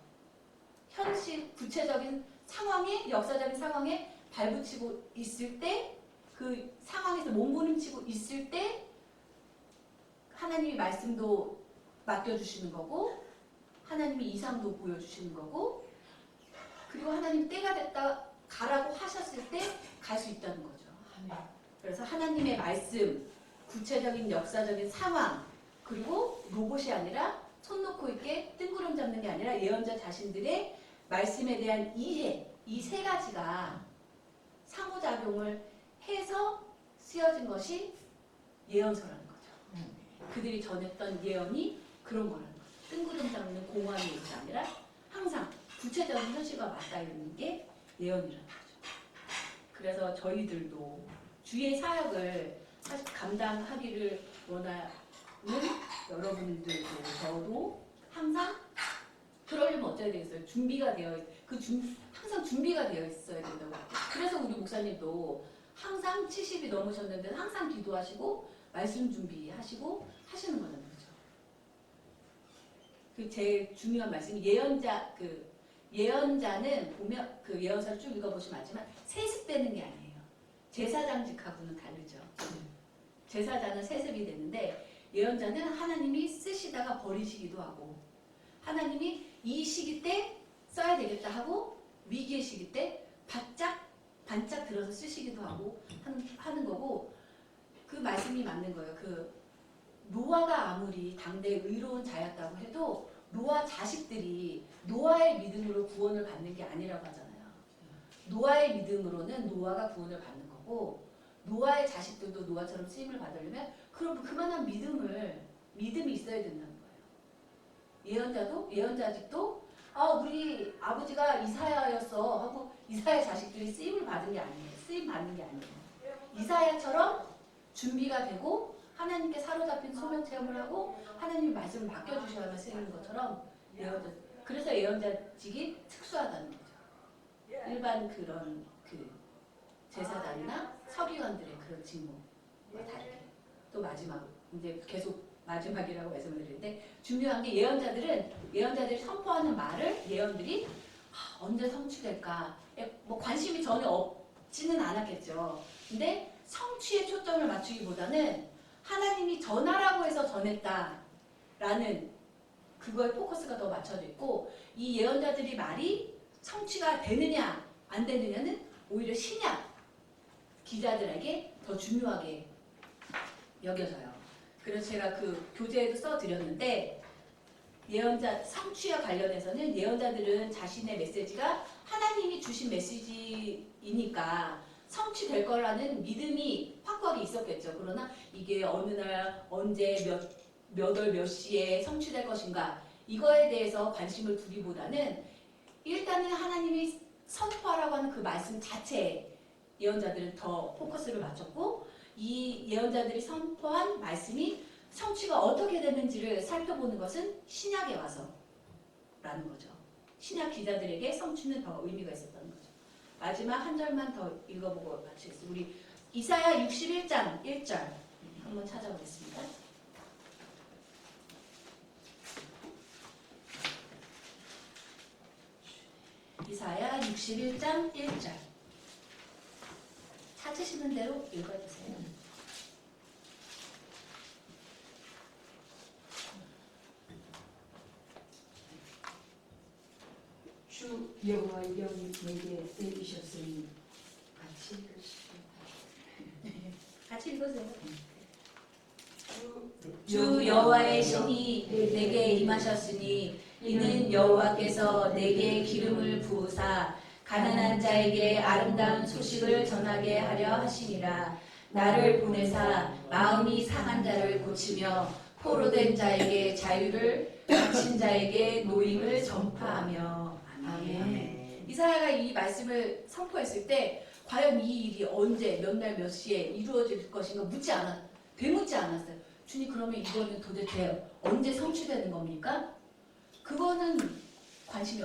현실 구체적인 상황에 역사적인 상황에 발붙이고 있을 때 그 상황에서 몸부림치고 있을 때 하나님이 말씀도 맡겨주시는 거고 하나님이 이상도 보여주시는 거고 그리고 하나님 때가 됐다 가라고 하셨을 때 갈 수 있다는 거죠. 그래서 하나님의 말씀, 구체적인 역사적인 상황 그리고 로봇이 아니라 손 놓고 있게 뜬구름 잡는 게 아니라 예언자 자신들의 말씀에 대한 이해 이 세 가지가 상호작용을 해서 쓰여진 것이 예언서라는 거죠. 그들이 전했던 예언이 그런 거라는 거죠. 뜬구름 잡는 공허한 얘기가 아니라 항상 구체적인 현실과 맞닿아 있는 게 예언이라는 거죠. 그래서 저희들도 주의 사역을 사실 감당하기를 원하는 여러분들도 저도 항상 그러려면 어쩌야 되겠어요? 준비가 되어 항상 준비가 되어 있어야 된다고. 그래서 우리 목사님도 항상 70이 넘으셨는데 항상 기도하시고 말씀 준비하시고 하시는 거잖아요. 그죠? 그 제일 중요한 말씀이 예언자는 보면 그 예언서를 쭉 읽어보시면 알지만 세습되는 게 아니에요. 제사장직하고는 다르죠. 제사장은 세습이 되는데 예언자는 하나님이 쓰시다가 버리시기도 하고 하나님이 이 시기 때 써야 되겠다 하고 위기의 시기 때 반짝 들어서 쓰시기도 하고 하는 거고 그 말씀이 맞는 거예요. 그 노아가 아무리 당대 의로운 자였다고 해도 노아 자식들이 노아의 믿음으로 구원을 받는 게 아니라고 하잖아요. 노아의 믿음으로는 노아가 구원을 받는 거고 노아의 자식들도 노아처럼 쓰임을 받으려면 그럼 그만한 믿음이 있어야 된다는 거예요. 예언자직도 우리 아버지가 이사야였어 하고 이사야 자식들이 쓰임을 받은 게 아니에요. 쓰임 받는 게 아니에요. 이사야처럼 준비가 되고 하나님께 사로잡힌 소명 체험을 하고 하나님의 말씀을 맡겨주셔야만 쓰이는 것처럼 그래서 예언자직이 특수하다는 거죠. 일반 그런 그 제사장이나 서기관들의 그런 직무와 다르게 또 마지막 이제 계속 마지막이라고 말씀을 드리는데 중요한 게 예언자들이 선포하는 말을 예언들이 언제 성취될까 뭐 관심이 전혀 없지는 않았겠죠. 근데 성취에 초점을 맞추기보다는 하나님이 전하라고 해서 전했다라는 그거에 포커스가 더 맞춰져 있고 이 예언자들이 말이 성취가 되느냐 안 되느냐는 오히려 신약 기자들에게 더 중요하게 여겨져요. 그래서 제가 그 교재에도 써드렸는데 예언자 성취와 관련해서는 예언자들은 자신의 메시지가 하나님이 주신 메시지이니까 성취될 거라는 믿음이 확고하게 있었겠죠. 그러나 이게 어느 날 언제 몇 월 몇 시에 성취될 것인가 이거에 대해서 관심을 두기보다는 일단은 하나님이 선포하라고 하는 그 말씀 자체에 예언자들은 더 포커스를 맞췄고 이 예언자들이 선포한 말씀이 성취가 어떻게 되는지를 살펴보는 것은 신약에 와서라는 거죠. 신약 기자들에게 성취는 더 의미가 있었다는 거죠. 마지막 한 절만 더 읽어보고 마치겠습니다. 우리 이사야 61장 1절 한번 찾아보겠습니다. 이사야 61장 1절 찾으시는 대로 읽어주세요. 주 여호와의 영이 내게 내리셨으니 같이 읽으시겠다. 같이 읽으세요. 주 여호와의 신이 내게 임하셨으니 이는 여호와께서 내게 기름을 부으사 가난한 자에게 아름다운 소식을 전하게 하려 하시니라. 나를 보내사 마음이 상한 자를 고치며 포로된 자에게 자유를 갇힌 자에게 노임을 전파하며. 아멘. 이사야가 이 말씀을 선포했을 때 과연 이 일이 언제 몇 날 몇 시에 이루어질 것인가 되묻지 않았어요. 주님 그러면 이거는 도대체 언제 성취되는 겁니까? 그거는 관심이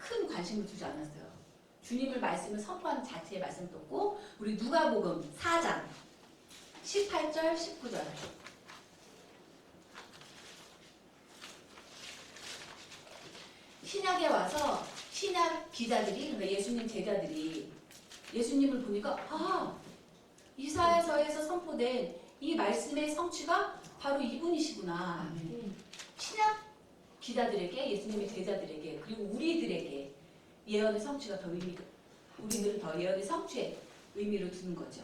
큰 관심을 두지 않았어요. 주님을 말씀을 선포하는 자체의 말씀도 없고 우리 누가복음 4장 18절 19절 신약에 와서 신약 기자들이 그러니까 예수님 제자들이 예수님을 보니까 이사야서에서 선포된 이 말씀의 성취가 바로 이분이시구나. 신약 기자들에게 예수님의 제자들에게 그리고 우리들에게 예언의 성취가 더 우리들은 더 예언의 성취에 의미를 두는 거죠.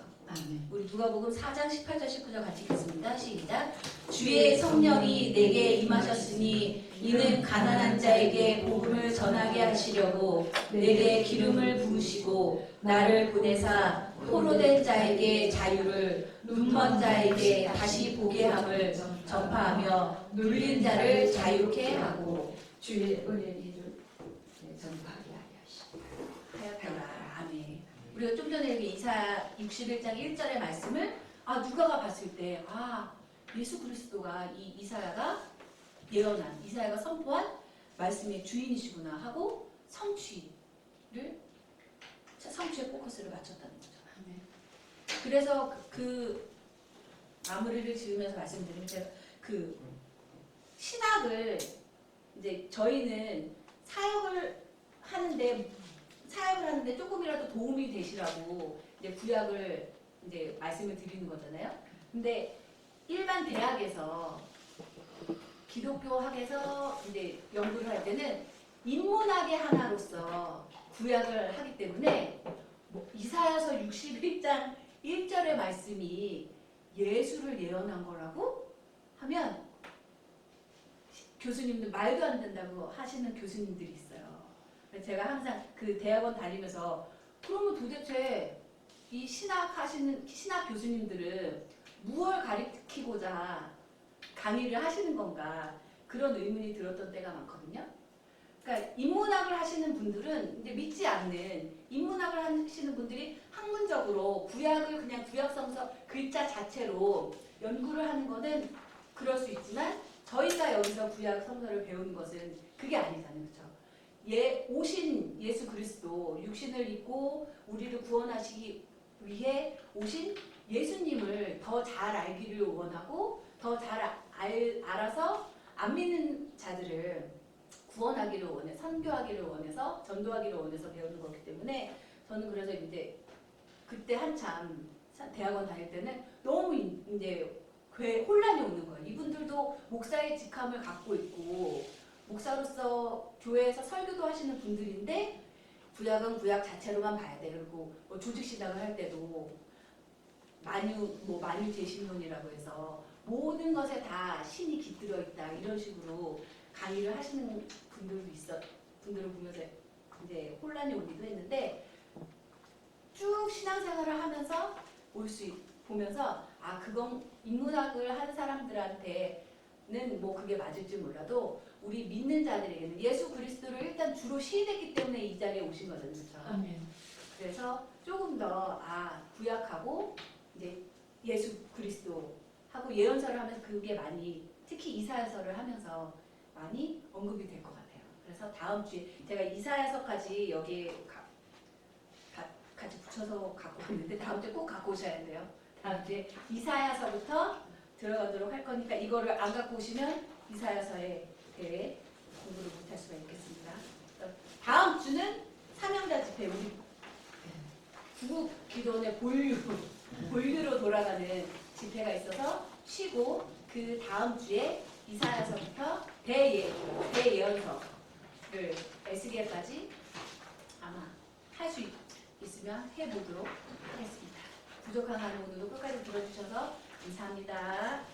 우리 누가복음 4장 18절 19절 같이 읽겠습니다. 시작. 주의 성령이 내게 임하셨으니 이는 가난한 자에게 복음을 전하게 하시려고 내게 기름을 부으시고 나를 보내사 포로된 자에게 자유를 눈먼 자에게 다시 보게 함을 전파하며 눌린 자를 자유케 하고 주의 은혜를 전파하게 하였더라. 아멘. 우리가 좀 전에 여기 이사야 61장 1절의 말씀을 누가가 봤을 때 예수 그리스도가 이 이사야가 예언한 이사야가 선포한 말씀의 주인이시구나 하고 성취에 포커스를 맞췄다는 거죠. 그래서 그 마무리를 지으면서 말씀드리면 제가 그 신학을 이제 저희는 사역을 하는데 조금이라도 도움이 되시라고 이제 구약을 이제 말씀을 드리는 거잖아요. 근데 일반 대학에서 기독교 학에서 이제 연구를 할 때는 인문학의 하나로서 구약을 하기 때문에 이사야서 61장 1절의 말씀이 예수를 예언한 거라고 하면 교수님들 말도 안 된다고 하시는 교수님들이 있어요. 그래서 제가 항상 그 대학원 다니면서 그러면 도대체 이 신학 교수님들은 무엇을 가리키고자 강의를 하시는 건가 그런 의문이 들었던 때가 많거든요. 그러니까 인문학을 하시는 분들은 이제 믿지 않는 인문학을 하시는 분들이 학문적으로 구약을 그냥 구약성서 글자 자체로 연구를 하는 거는 그럴 수 있지만 저희가 여기서 구약 성서를 배우는 것은 그게 아니잖아요. 그렇죠? 오신 예수 그리스도 육신을 입고 우리를 구원하시기 위해 오신 예수님을 더 잘 알기를 원하고 더 잘 알아서 안 믿는 자들을 구원하기를 원해, 선교하기를 원해서, 전도하기를 원해서 배우는 거기 때문에 저는 그래서 이제 그때 한참 대학원 다닐 때는 너무 이제 혼란이 오는 거예요. 이분들도 목사의 직함을 갖고 있고 목사로서 교회에서 설교도 하시는 분들인데 구약은 구약 자체로만 봐야 돼. 그리고 뭐 조직신학을 할 때도 만유제신론이라고 해서 모든 것에 다 신이 깃들어 있다 이런 식으로 강의를 하시는 분들을 보면서 이제 혼란이 오기도 했는데 쭉 신앙생활을 하면서 보면서 그건 인문학을 한 사람들한테는 뭐 그게 맞을지 몰라도 우리 믿는 자들에게는 예수 그리스도를 일단 주로 시인했기 때문에 이 자리에 오신 거거든요. 그렇죠? 그래서 조금 더 구약하고 이제 예수 그리스도하고 예언서를 하면서 그게 많이 특히 이사야서를 하면서 많이 언급이 될 것 같아요. 그래서 다음 주에 제가 이사야서까지 여기에 같이 붙여서 갖고 왔는데 다음 주에 꼭 갖고 오셔야 돼요. 다음 주에 이사야서부터 들어가도록 할 거니까 이거를 안 갖고 오시면 이사야서에 대해 공부를 못할 수가 있겠습니다. 다음 주는 사명자 집회 우리 구국 기도원의 본류로 돌아가는 집회가 있어서 쉬고 그 다음 주에 이사야서부터 대예언서를 에스겔까지 아마 할 수 있으면 해보도록 하겠습니다. 부족한 하는 분들도 끝까지 들어주셔서 감사합니다.